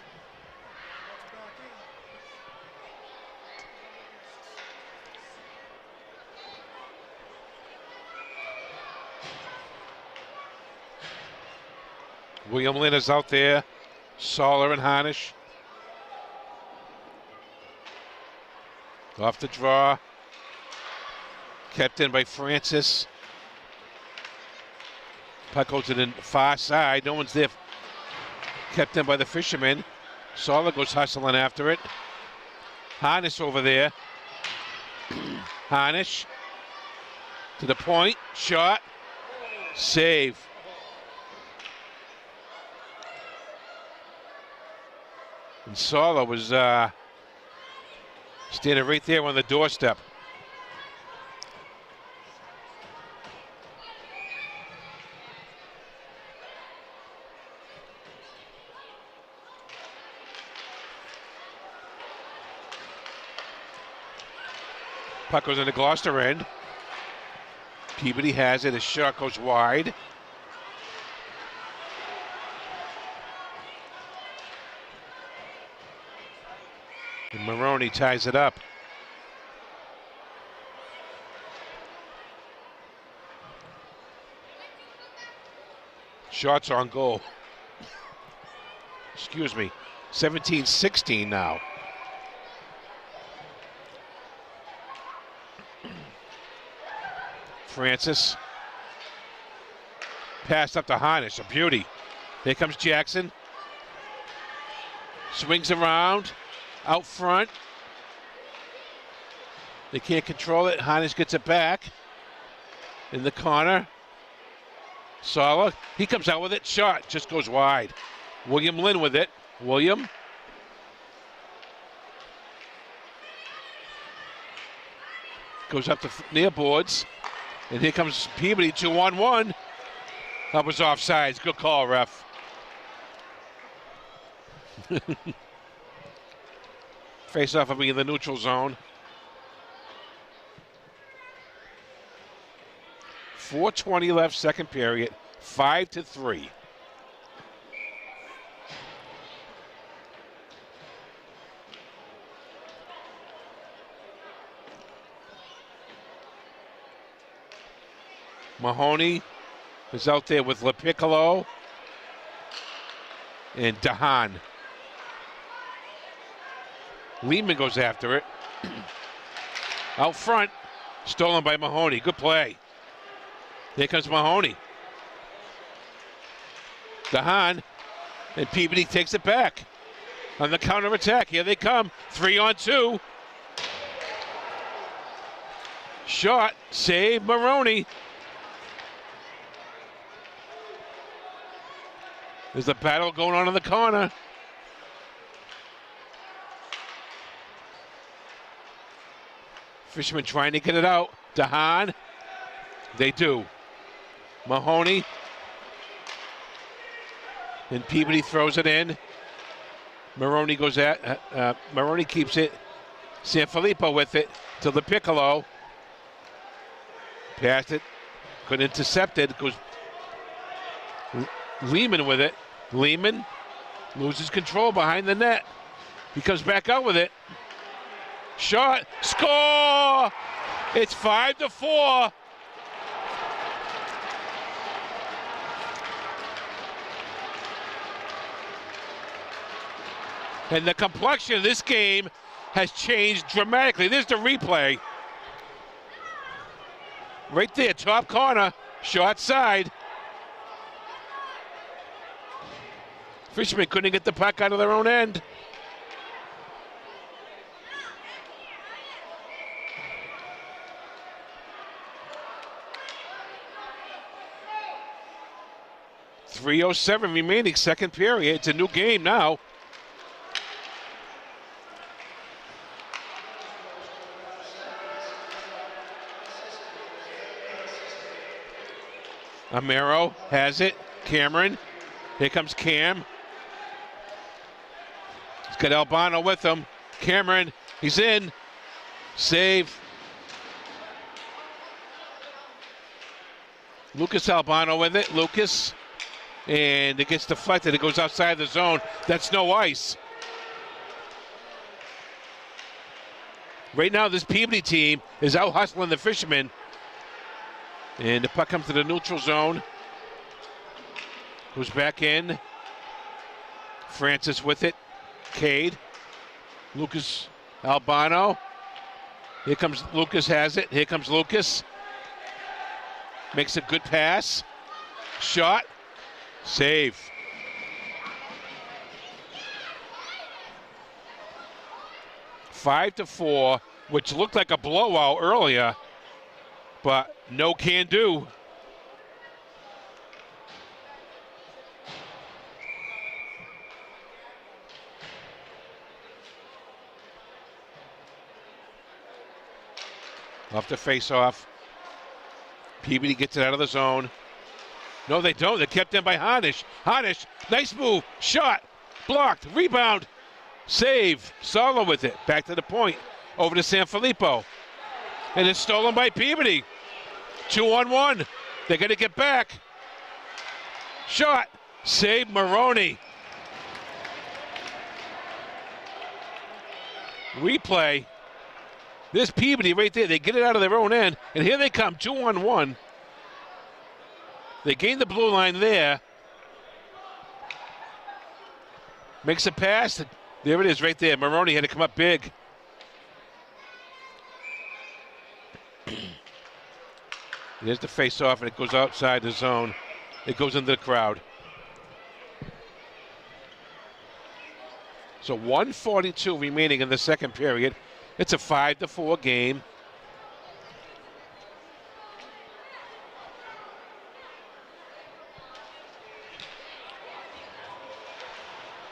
Speaker 2: William Lynn is out there. Soller and Harnish. Off the draw. Kept in by Francis. Puck goes to the far side. No one's there. Kept in by the Fishermen. Soller goes hustling after it. Harnish over there. Harnish. To the point. Shot. Save. And Soller was standing right there on the doorstep. Puck goes in the Gloucester end. Peabody has it. A shot goes wide. And Maroney ties it up. Shots on goal. Excuse me. 17-16 now. Francis. Passed up to Harnish. A beauty. Here comes Jackson. Swings around. Out front. They can't control it. Harnish gets it back. In the corner. Sala, he comes out with it. Shot just goes wide. William Lynn with it. William. Goes up to near boards. And here comes Peabody 2-on-1. That was offsides. Good call, ref. Face off will be in the neutral zone. 4:20 left, second period. 5-3. Mahoney is out there with LaPiccolo and Dahan. Lehman goes after it. Out front, stolen by Mahoney. Good play. Here comes Mahoney. Dahan, and Peabody takes it back on the counterattack. Here they come. 3-on-2. Shot, save Maroney. There's a battle going on in the corner. Fisherman trying to get it out. Dahan. They do. Mahoney. And Peabody throws it in. Maroney goes at. Maroney keeps it. Sanfilippo with it to the Piccolo. Passed it. Couldn't intercept it. Goes Lehman with it. Lehman loses control behind the net. He comes back out with it. Shot. Score! It's 5-4. And the complexion of this game has changed dramatically. There's the replay. Right there, top corner, short side. Fishermen couldn't get the puck out of their own end. .307 remaining, second period. It's a new game now. Amaro has it. Cameron. Here comes Cam. He's got Albano with him. Cameron, he's in. Save. Lucas Albano with it. Lucas. And it gets deflected. It goes outside the zone. That's no ice. Right now, this Peabody team is out hustling the Fishermen. And the puck comes to the neutral zone. Goes back in. Francis with it. Cade. Lucas Albano. Here comes Lucas, has it. Here comes Lucas. Makes a good pass. Shot. Save. 5-4, which looked like a blowout earlier, but no can do. Off the face-off. Peabody gets it out of the zone. No, they don't. They're kept in by Hanish. Hanish, nice move. Shot. Blocked. Rebound. Save. Sala with it. Back to the point. Over to Sanfilippo. And it's stolen by Peabody. 2-on-1. They're going to get back. Shot. Save Maroney. Replay. This Peabody right there. They get it out of their own end. And here they come. 2-on-1. They gain the blue line there. Makes a pass. There it is right there. Maroney had to come up big. There's the face-off, and it goes outside the zone. It goes into the crowd. So 1:42 remaining in the second period. It's a 5-4 game.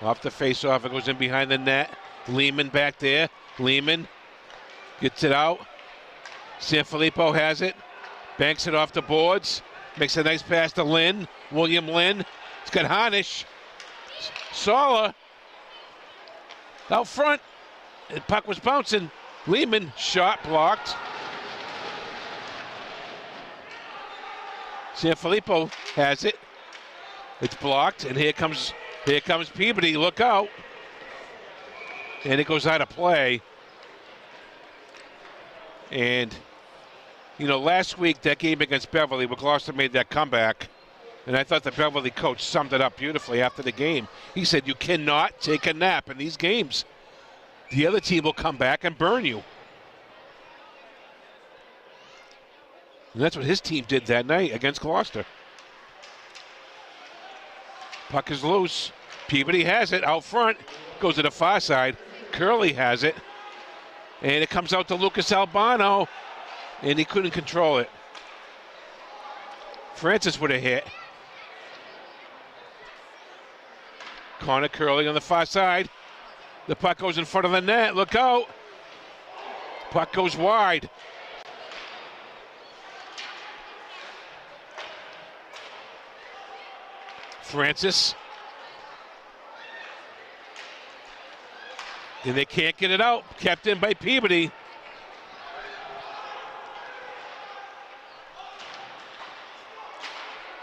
Speaker 2: Off the face-off, it goes in behind the net. Lehman back there. Lehman gets it out. Sanfilippo has it. Banks it off the boards. Makes a nice pass to Lynn. William Lynn. He's got Harnish. Sala. Out front. The puck was bouncing. Lehman. Shot blocked. Sanfilippo has it. It's blocked. And here comes Peabody. Look out. And it goes out of play. And, you know, last week, that game against Beverly, where Gloucester made that comeback, and I thought the Beverly coach summed it up beautifully after the game. He said, you cannot take a nap in these games. The other team will come back and burn you. And that's what his team did that night against Gloucester. Puck is loose. Peabody has it out front. Goes to the far side. Curley has it. And it comes out to Lucas Albano. And he couldn't control it. Francis would have hit. Connor Curley on the far side. The puck goes in front of the net. Look out. Puck goes wide. Francis. And they can't get it out. Kept in by Peabody.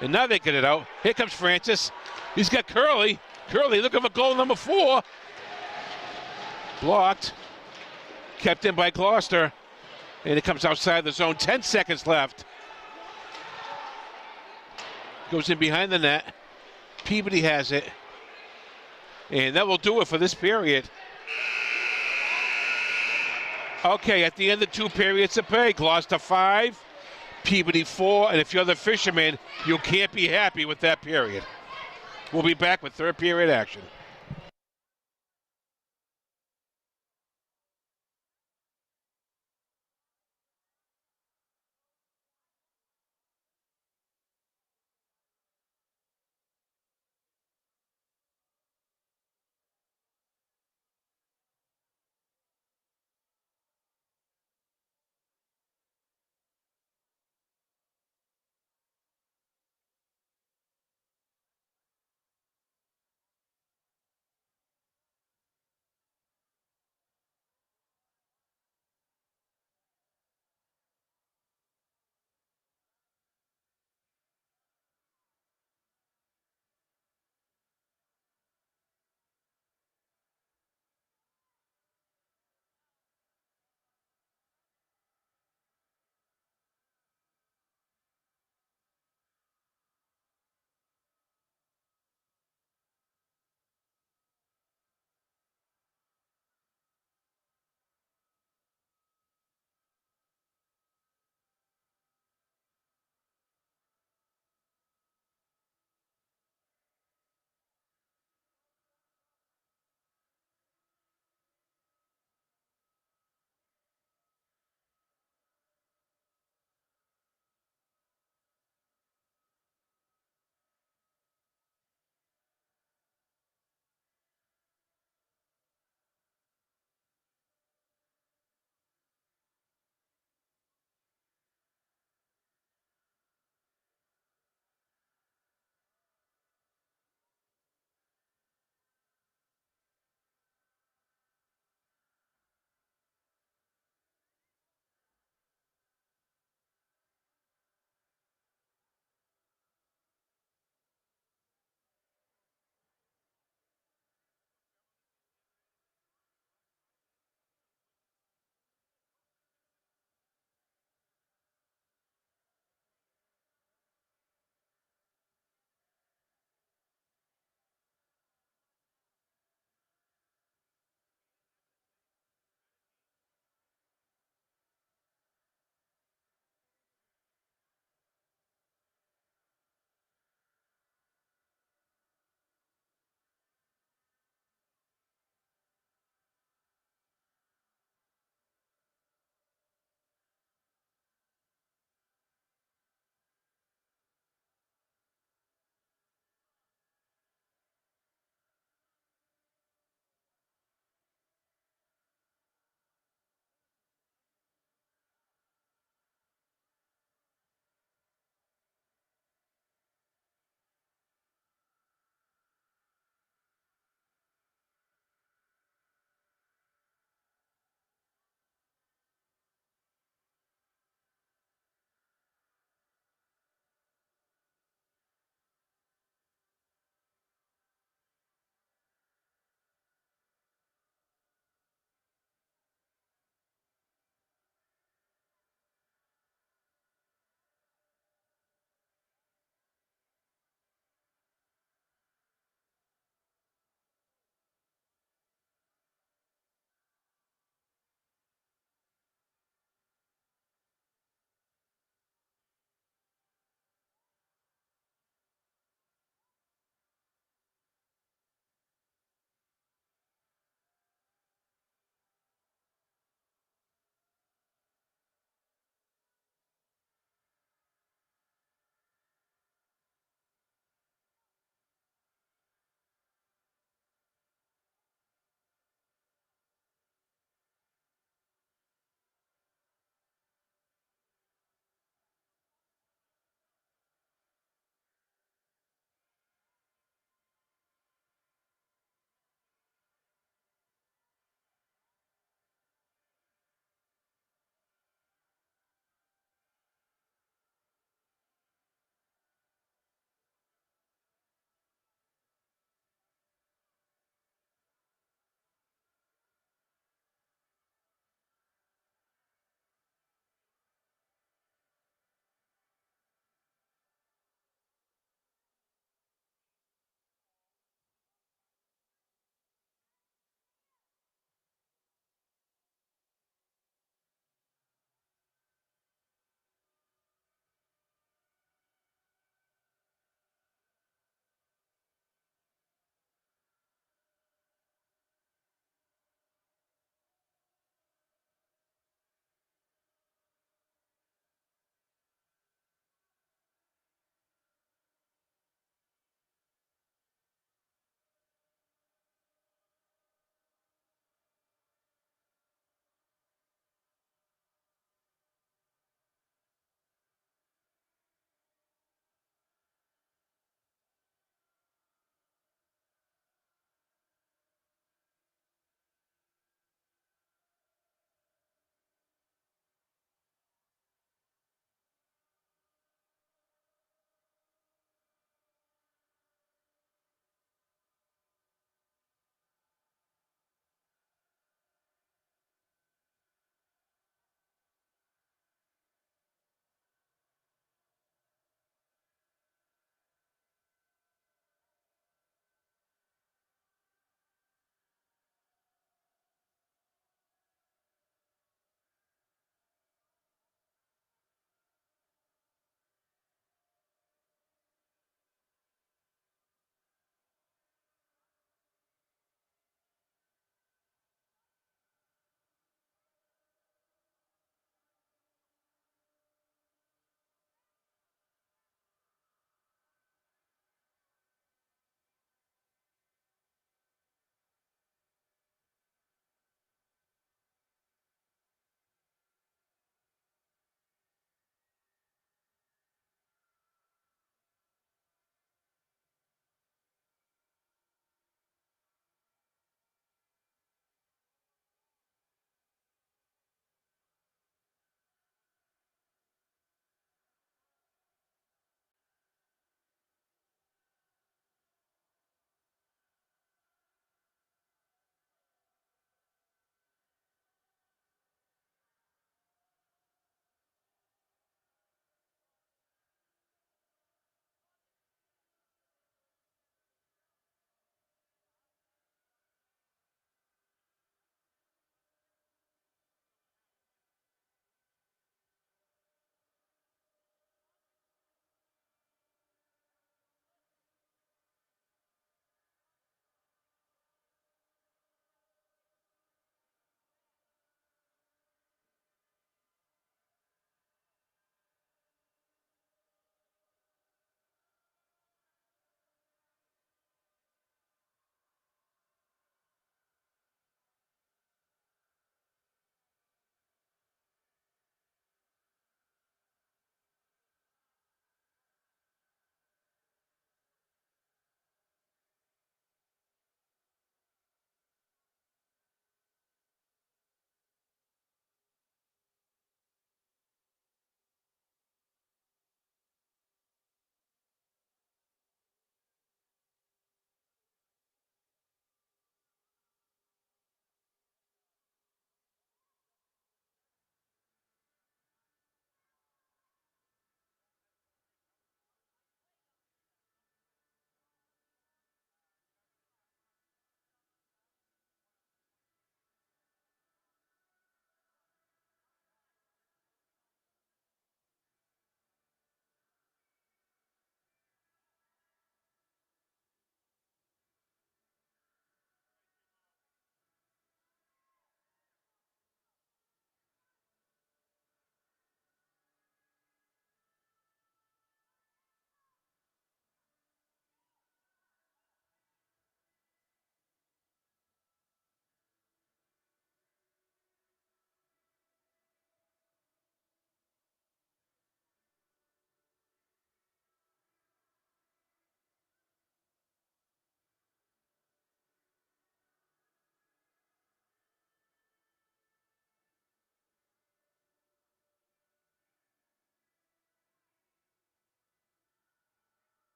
Speaker 2: And now they get it out. Here comes Francis. He's got Curley. Curley looking for goal number 4. Blocked. Kept in by Gloucester. And it comes outside the zone. 10 seconds left. Goes in behind the net. Peabody has it. And that will do it for this period. Okay, at the end of 2 periods of play, Gloucester 5, Peabody 4, and if you're the Fishermen, you can't be happy with that period. We'll be back with third period action.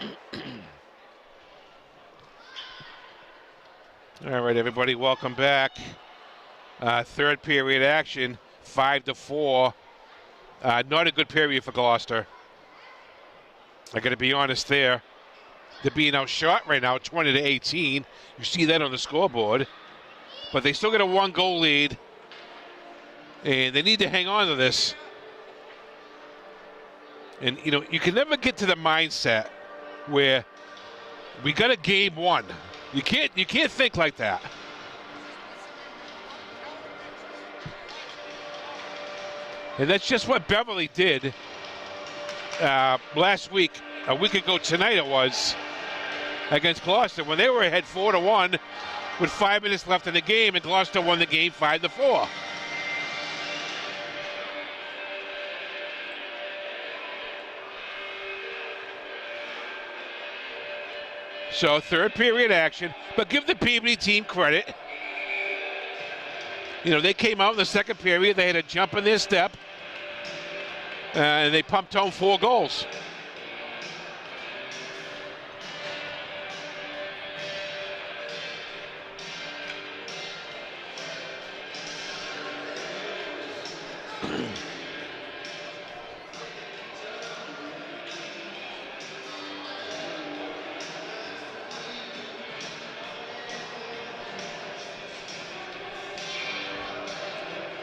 Speaker 2: All right, everybody, welcome back. Third period action, 5-4. Not a good period for Gloucester. I got to be honest there. They're being outshot right now, 20-18. You see that on the scoreboard. But they still get a 1-goal lead. And they need to hang on to this. And, you know, you can never get to the mindset where we got a game won. You can't think like that. And that's just what Beverly did last week, a week ago tonight it was, against Gloucester, when they were ahead 4-1 with 5 minutes left in the game, and Gloucester won the game 5-4. So third period action, but give the Peabody team credit. You know, they came out in the second period, they had a jump in their step, and they pumped home 4 goals.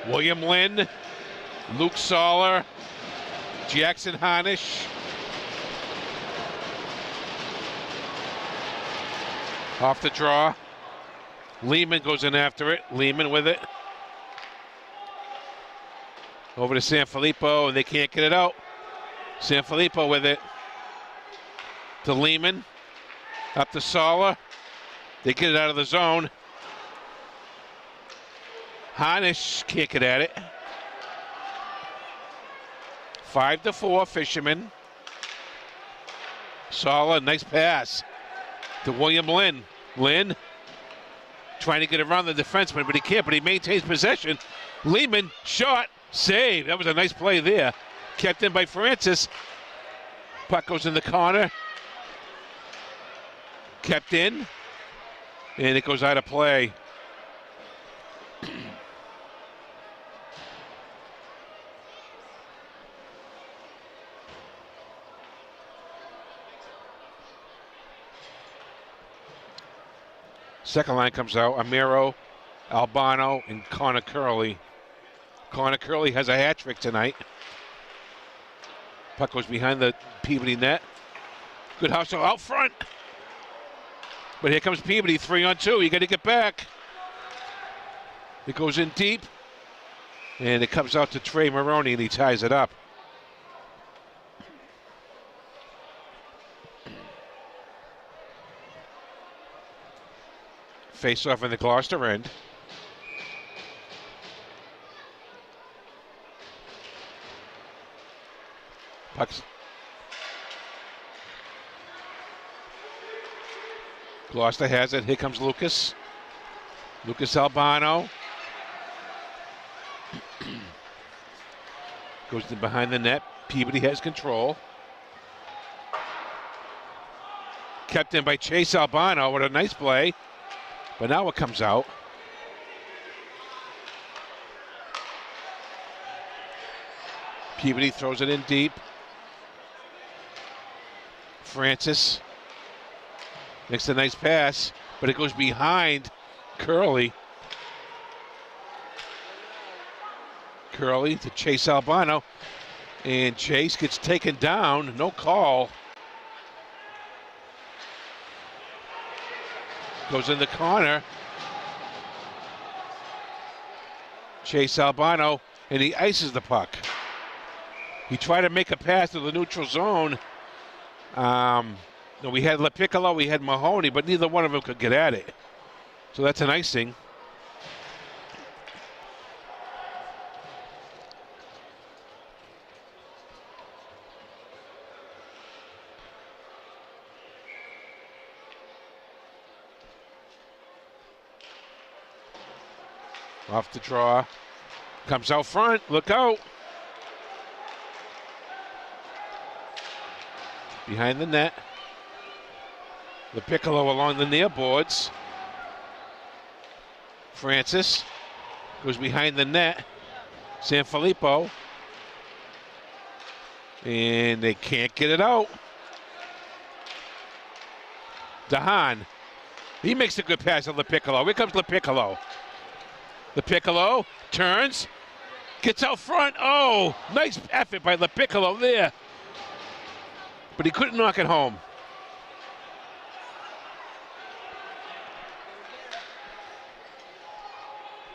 Speaker 2: William Lynn, Luke Soller, Jackson Harnish. Off the draw. Lehman goes in after it. Lehman with it. Over to Sanfilippo, and they can't get it out. Sanfilippo with it. To Lehman. Up to Soller. They get it out of the zone. Harnish can't get at it. 5-4, Fisherman. Soller, nice pass to William Lynn. Lynn trying to get around the defenseman, but he can't, but he maintains possession. Lehman, shot, save. That was a nice play there. Kept in by Francis. Puck goes in the corner. Kept in, and it goes out of play. Second line comes out, Amiro, Albano, and Connor Curley. Connor Curley has a hat trick tonight. Puck goes behind the Peabody net. Good hustle out front. But here comes Peabody, 3-on-2. You got to get back. It goes in deep. And it comes out to Trey Maroney, and he ties it up. Face off in the Gloucester end. Pucks. Gloucester has it. Here comes Lucas. Lucas Albano. Goes to behind the net. Peabody has control. Kept in by Chase Albano. What a nice play. But now it comes out. Peabody throws it in deep. Francis makes a nice pass, but it goes behind Curley. Curley to Chase Albano. And Chase gets taken down. No call. Goes in the corner. Chase Albano, and he ices the puck. He tried to make a pass to the neutral zone. We had LaPiccolo, we had Mahoney, but neither one of them could get at it. So that's an icing. Off the draw. Comes out front. Look out. Behind the net. The Piccolo along the near boards. Francis goes behind the net. Sanfilippo. And they can't get it out. Dahan. He makes a good pass on LaPiccolo. Here comes LaPiccolo. LaPiccolo turns. Gets out front. Oh, nice effort by LaPiccolo there. But he couldn't knock it home.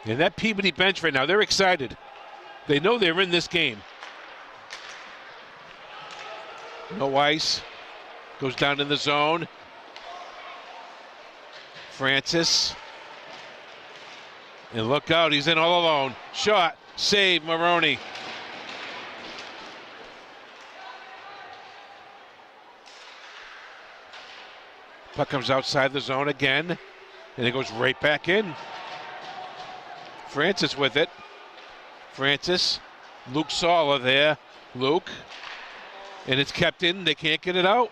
Speaker 2: And that Peabody bench right now, they're excited. They know they're in this game. No ice. Goes down in the zone. Francis. And look out, he's in all alone. Shot, save, Maroney. Puck comes outside the zone again. And it goes right back in. Francis with it. Francis. Luke Sala there. Luke. And it's kept in. They can't get it out.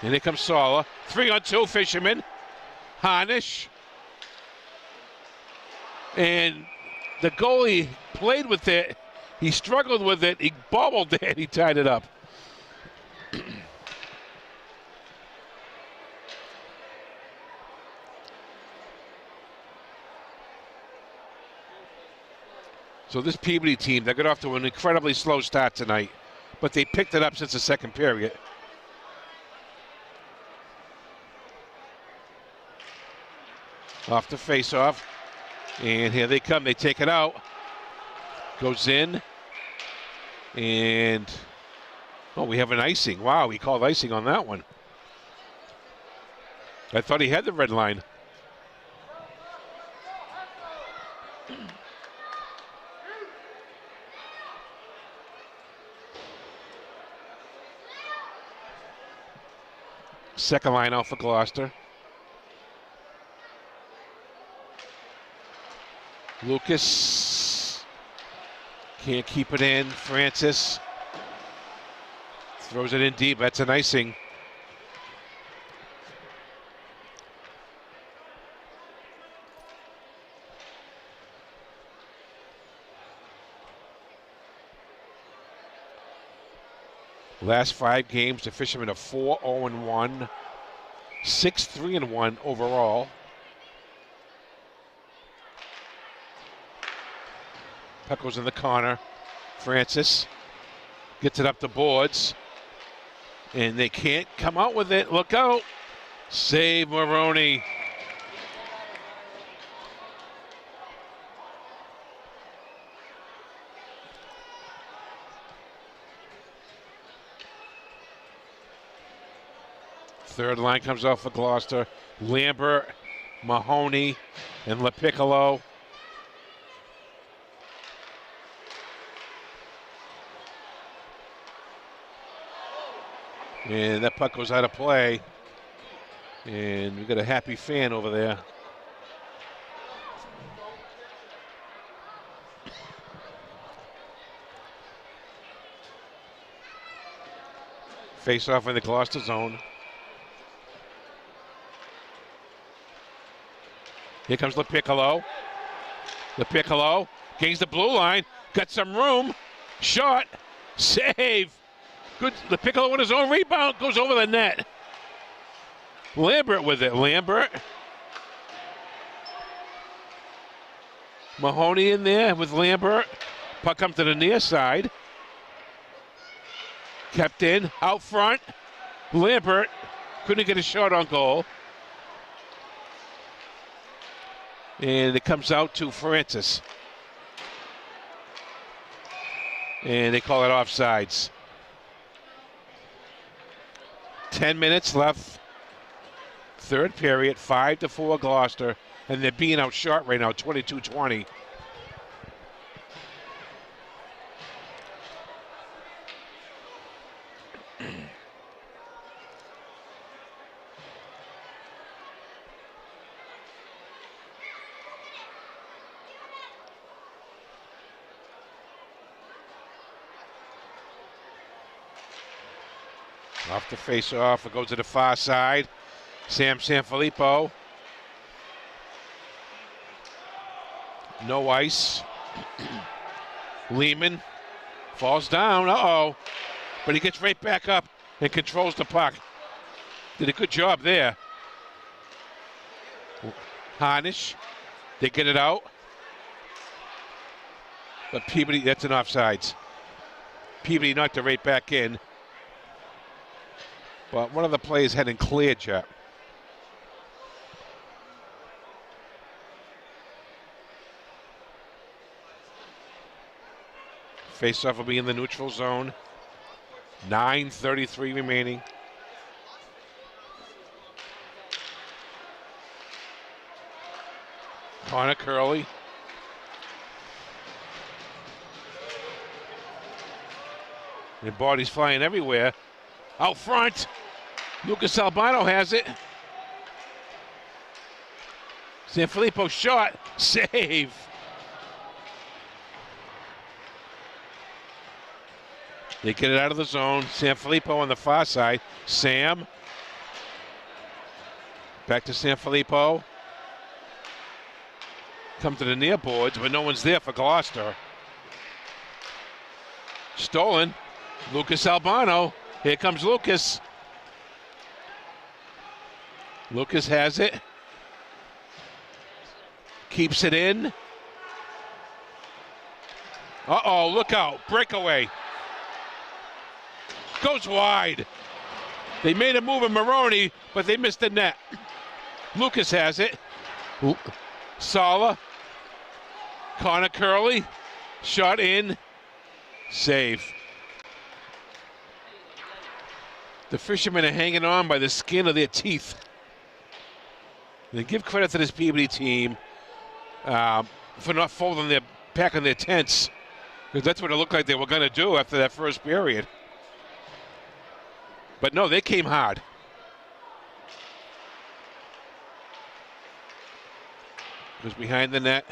Speaker 2: And here comes Sala. 3-on-2, Fisherman. Harnish. And the goalie played with it. He struggled with it. He bobbled it. He tied it up. So this Peabody team, they got off to an incredibly slow start tonight, but they picked it up since the second period. Off the face-off, and here they come. They take it out. Goes in, and oh, we have an icing. Wow, he called icing on that one. I thought he had the red line. Second line out for Gloucester. Lucas can't keep it in. Francis throws it in deep. That's an icing. Last 5 games, the Fishermen are 4-0-1, 6-3-1 overall. Puck goes in the corner. Francis gets it up the boards, and they can't come out with it. Look out! Save Maroney. Third line comes off for Gloucester. Lambert, Mahoney, and LaPiccolo. And that puck goes out of play. And we got a happy fan over there. Face off in the Gloucester zone. Here comes LaPiccolo. LaPiccolo gains the blue line. Got some room. Shot. Save. Good. LaPiccolo with his own rebound. Goes over the net. Lambert with it. Lambert. Mahoney in there with Lambert. Puck comes to the near side. Kept in. Out front. Lambert couldn't get a shot on goal. And it comes out to Francis. And they call it offsides. 10 minutes left. Third period, 5-4 Gloucester. And they're being outshot right now, 22-20. Off the face-off, it goes to the far side. Sam Sanfilippo. No ice. Lehman falls down. Uh-oh. But he gets right back up and controls the puck. Did a good job there. Harnish. They get it out. But Peabody, that's an offsides. Peabody knocked it right back in. But one of the players hadn't cleared yet. Face-off will be in the neutral zone. 9:33 remaining. Connor Curley. And bodies flying everywhere. Out front. Lucas Albano has it. Sanfilippo shot. Save. They get it out of the zone. Sanfilippo on the far side. Sam. Back to Sanfilippo. Come to the near boards, but no one's there for Gloucester. Stolen. Lucas Albano. Here comes Lucas. Lucas has it. Keeps it in. Uh-oh, look out. Breakaway. Goes wide. They made a move at Maroney, but they missed the net. Lucas has it. Sala. Connor Curley. Shot in. Save. The fishermen are hanging on by the skin of their teeth. They give credit to this Peabody team for not folding their back on their tents, because that's what it looked like they were going to do after that first period. But no, they came hard. Goes behind the net.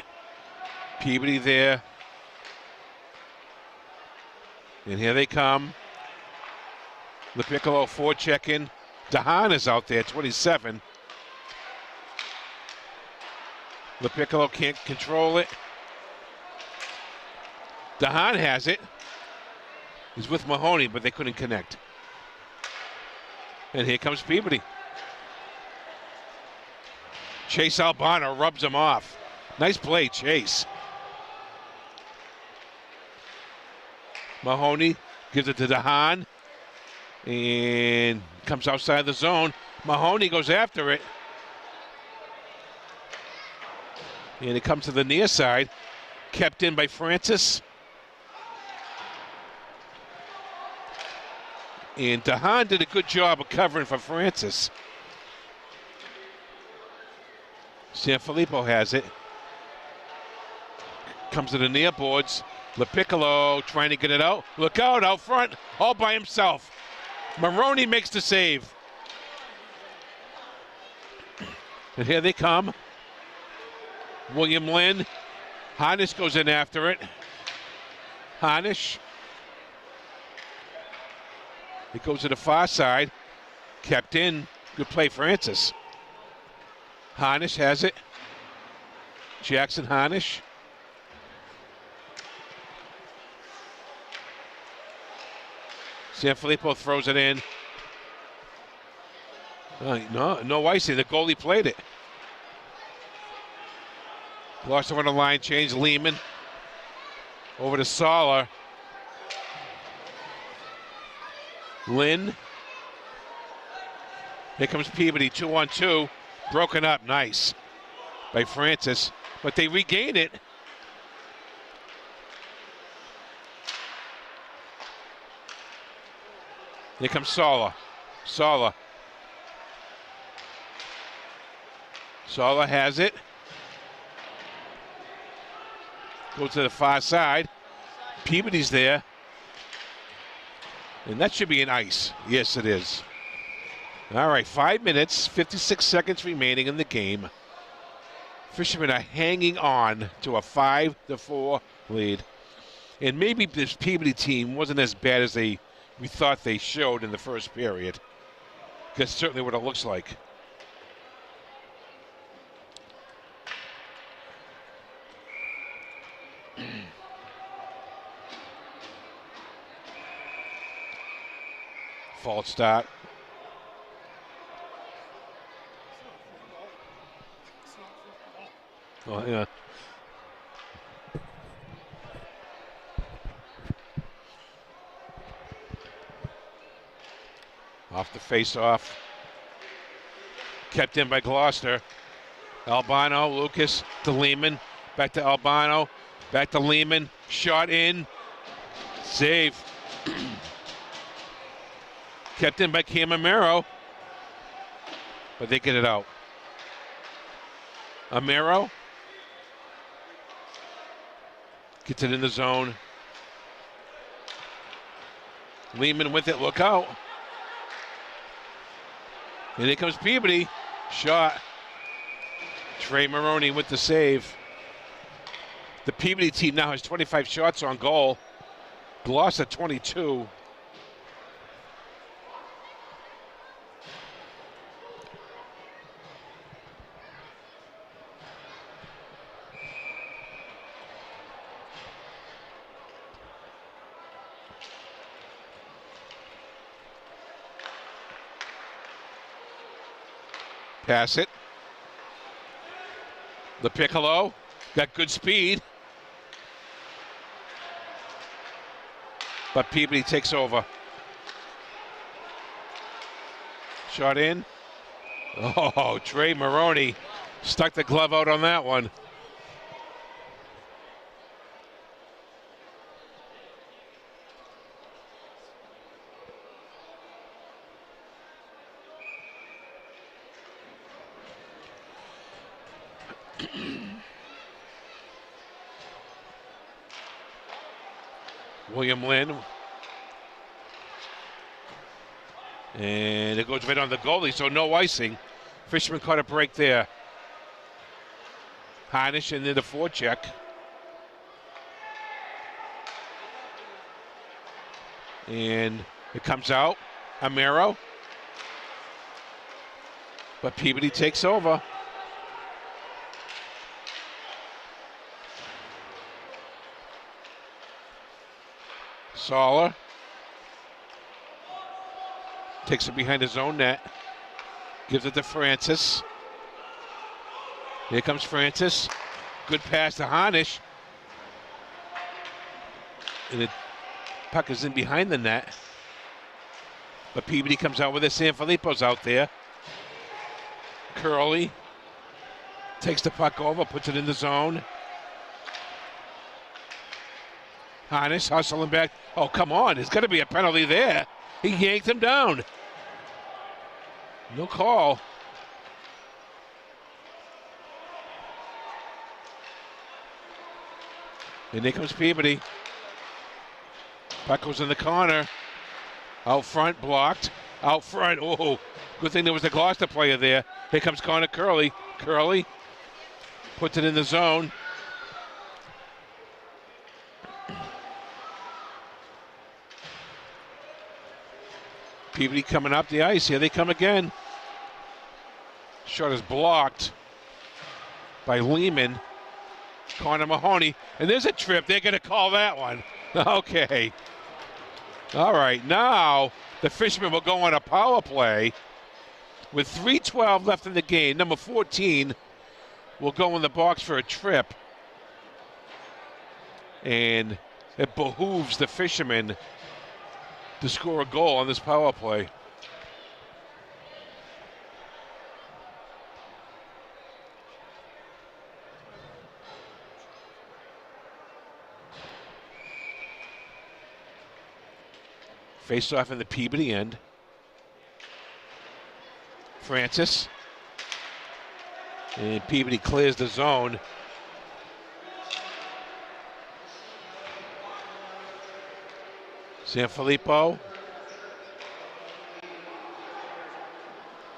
Speaker 2: Peabody there. And here they come. LePiccolo forecheck-in. DeHaan is out there, 27. LePiccolo can't control it. DeHaan has it. He's with Mahoney, but they couldn't connect. And here comes Peabody. Chase Albano rubs him off. Nice play, Chase. Mahoney gives it to DeHaan. And comes outside the zone. Mahoney goes after it. And it comes to the near side. Kept in by Francis. And DeHaan did a good job of covering for Francis. Sanfilippo has it. Comes to the near boards. LePiccolo trying to get it out. Look out front, all by himself. Maroney makes the save. And here they come. William Lynn. Harnish goes in after it. Harnish. It goes to the far side. Kept in. Good play, Francis. Harnish has it. Jackson Harnish. Sanfilippo throws it in. No icing. The goalie played it. Gloucester on the line change. Lehman. Over to Sala. Lynn. Here comes Peabody, 2-on-2. Broken up, nice by Francis, but they regain it. Here comes Sala. Sala has it. Goes to the far side. Peabody's there. And that should be an ice. Yes, it is. All right, 5 minutes, 56 seconds remaining in the game. Fishermen are hanging on to a 5-4 lead. And maybe this Peabody team wasn't as bad as they we thought they showed in the first period. That's certainly what it looks like. False start. Oh, yeah. Off the face-off. Kept in by Gloucester. Albano, Lucas to Lehman. Back to Albano. Back to Lehman. Shot in. Save. Kept in by Camamero. But they get it out. Amero. Gets it in the zone. Lehman with it. Look out. And here comes Peabody. Shot. Trey Maroney with the save. The Peabody team now has 25 shots on goal. Gloucester 22. Pass it. The Piccolo got good speed. But Peabody takes over. Shot in. Oh, Trey Maroney stuck the glove out on that one. William Lynn. And it goes right on the goalie, so no icing. Fisherman caught a break there. Heinisch into the forecheck. And it comes out. Amero. But Peabody takes over. Soller takes it behind his own net, gives it to Francis. Here comes Francis. Good pass to Heinisch. And the puck is in behind the net. But Peabody comes out with it. Sanfilippo's out there. Curley takes the puck over, puts it in the zone. Heinisch hustling back. Oh, come on. There's got to be a penalty there. He yanked him down. No call. And here comes Peabody. Puck goes in the corner. Out front, blocked. Out front. Oh, good thing there was a Gloucester player there. Here comes Connor Curley. Curley puts it in the zone. Peabody coming up the ice. Here they come again. Shot is blocked by Lehman. Connor Mahoney. And there's a trip. They're going to call that one. Okay. All right. Now the Fishermen will go on a power play with 3:12 left in the game. Number 14 will go in the box for a trip. And it behooves the Fishermen to score a goal on this power play. Face off in the Peabody end. Francis. And Peabody clears the zone. Sanfilippo.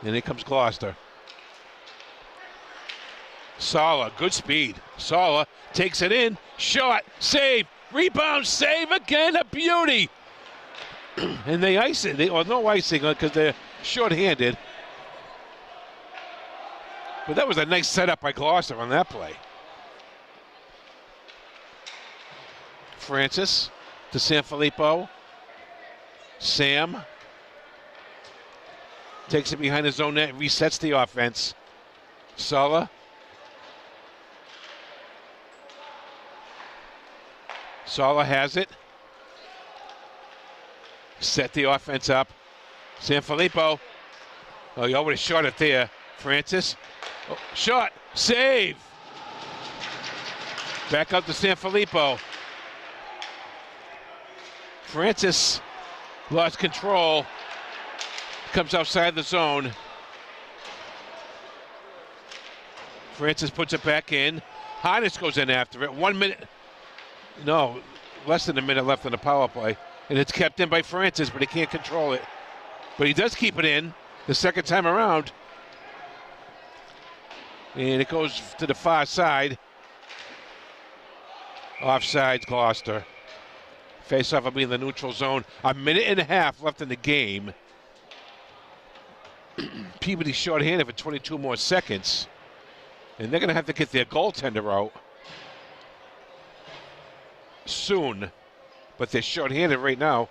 Speaker 2: And here comes Gloucester. Sala, good speed. Sala takes it in. Shot, save, rebound, save again. A beauty. And they ice it. Or no icing because they're short-handed. But that was a nice setup by Gloucester on that play. Francis to Sanfilippo. Sam takes it behind his own net, resets the offense. Sala. Sala has it. Set the offense up. Sanfilippo. Oh, he already shot it there. Francis. Oh, shot. Save. Back up to Sanfilippo. Francis lost control. Comes outside the zone. Francis puts it back in. Hines goes in after it. 1 minute. No, less than a minute left on the power play. And it's kept in by Francis, but he can't control it. But he does keep it in the second time around. And it goes to the far side. Offsides, Gloucester. Face-off will be in the neutral zone. A minute and a half left in the game. Peabody short-handed for 22 more seconds. And they're going to have to get their goaltender out soon. But they're short-handed right now.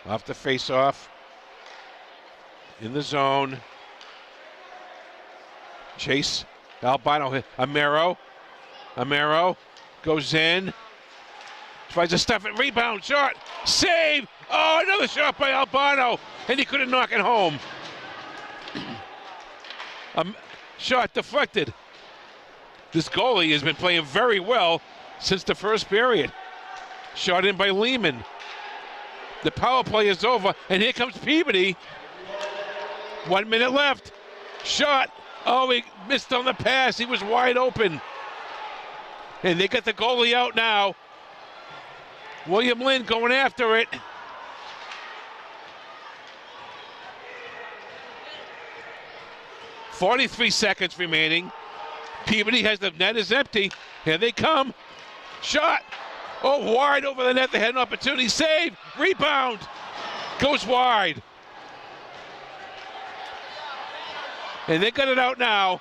Speaker 2: Off the face-off. In the zone. Chase. Albano hit. Amaro goes in. Tries to stuff it. Rebound. Shot. Save. Oh, another shot by Albano. And he couldn't knock it home. Shot deflected. This goalie has been playing very well since the first period. Shot in by Lehman. The power play is over, and here comes Peabody. 1 minute left. Shot. Oh, he missed on the pass. He was wide open. And they got the goalie out now. William Lynn going after it. .43 seconds remaining. Peabody has the net is empty. Here they come. Shot. Oh, wide over the net. They had an opportunity. Save. Rebound. Goes wide. And they got it out now.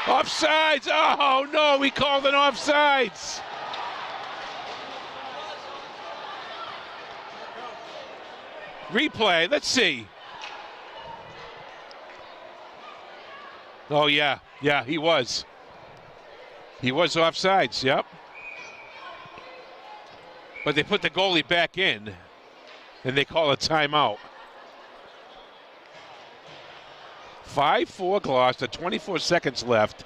Speaker 2: Offsides. Oh, no. We called an offsides. Replay. Let's see. Oh, yeah. Yeah, he was. He was offsides, yep. But they put the goalie back in, and they call a timeout. 5-4 Gloucester, 24 seconds left.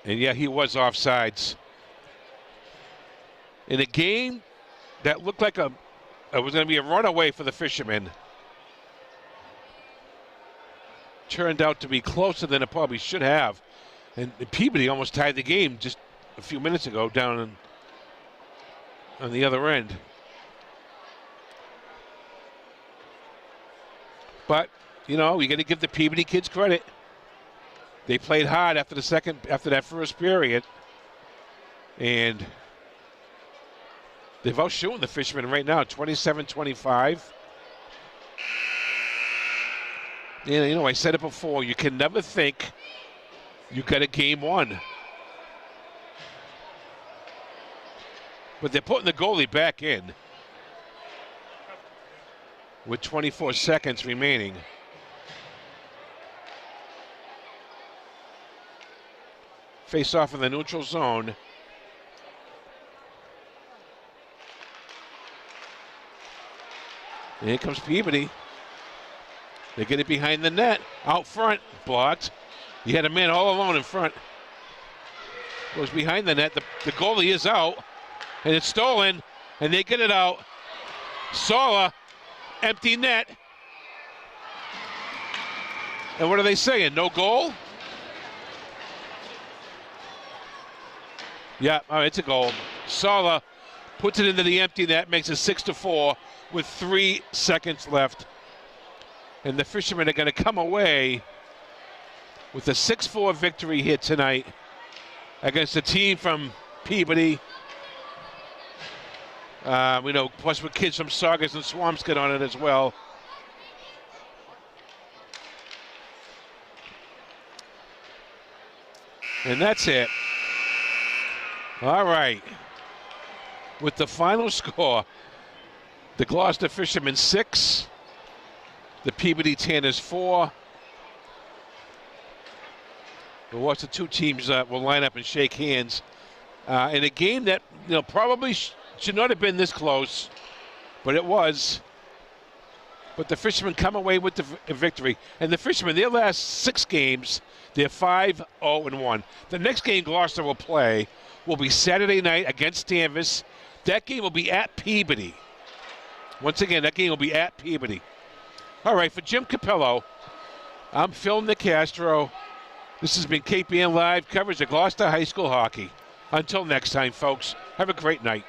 Speaker 2: And yeah, he was offsides. In a game that looked like it was going to be a runaway for the Fishermen. Turned out to be closer than it probably should have. And Peabody almost tied the game just a few minutes ago down on the other end. But, you know, you got to give the Peabody kids credit. They played hard after that first period. And they've outshooting the Fishermen right now, 27-25. You know, I said it before, you can never think you got a game won. But they're putting the goalie back in with 24 seconds remaining. Face off in the neutral zone. And here comes Peabody. They get it behind the net. Out front. Blocked. You had a man all alone in front. Goes behind the net. The goalie is out. And it's stolen. And they get it out. Sala. Empty net. And what are they saying? No goal? Yeah, all right, it's a goal. Sala puts it into the empty net. Makes it 6-4 with 3 seconds left. And the Fishermen are going to come away with a 6-4 victory here tonight against a team from Peabody. We know, plus with kids from Saugus and Swampscott on it as well. And that's it. All right. With the final score, the Gloucester Fishermen 6, the Peabody Tanners 4. We'll watch the two teams will line up and shake hands in a game that probably should not have been this close, but it was. But the Fishermen come away with the victory. And the Fishermen, their last 6 games, they're 5-0-1. The next game Gloucester will play will be Saturday night against Danvers. That game will be at Peabody. Once again, that game will be at Peabody. All right, for Jim Capello, I'm Phil Nicastro. This has been KPN Live coverage of Gloucester High School hockey. Until next time, folks, have a great night.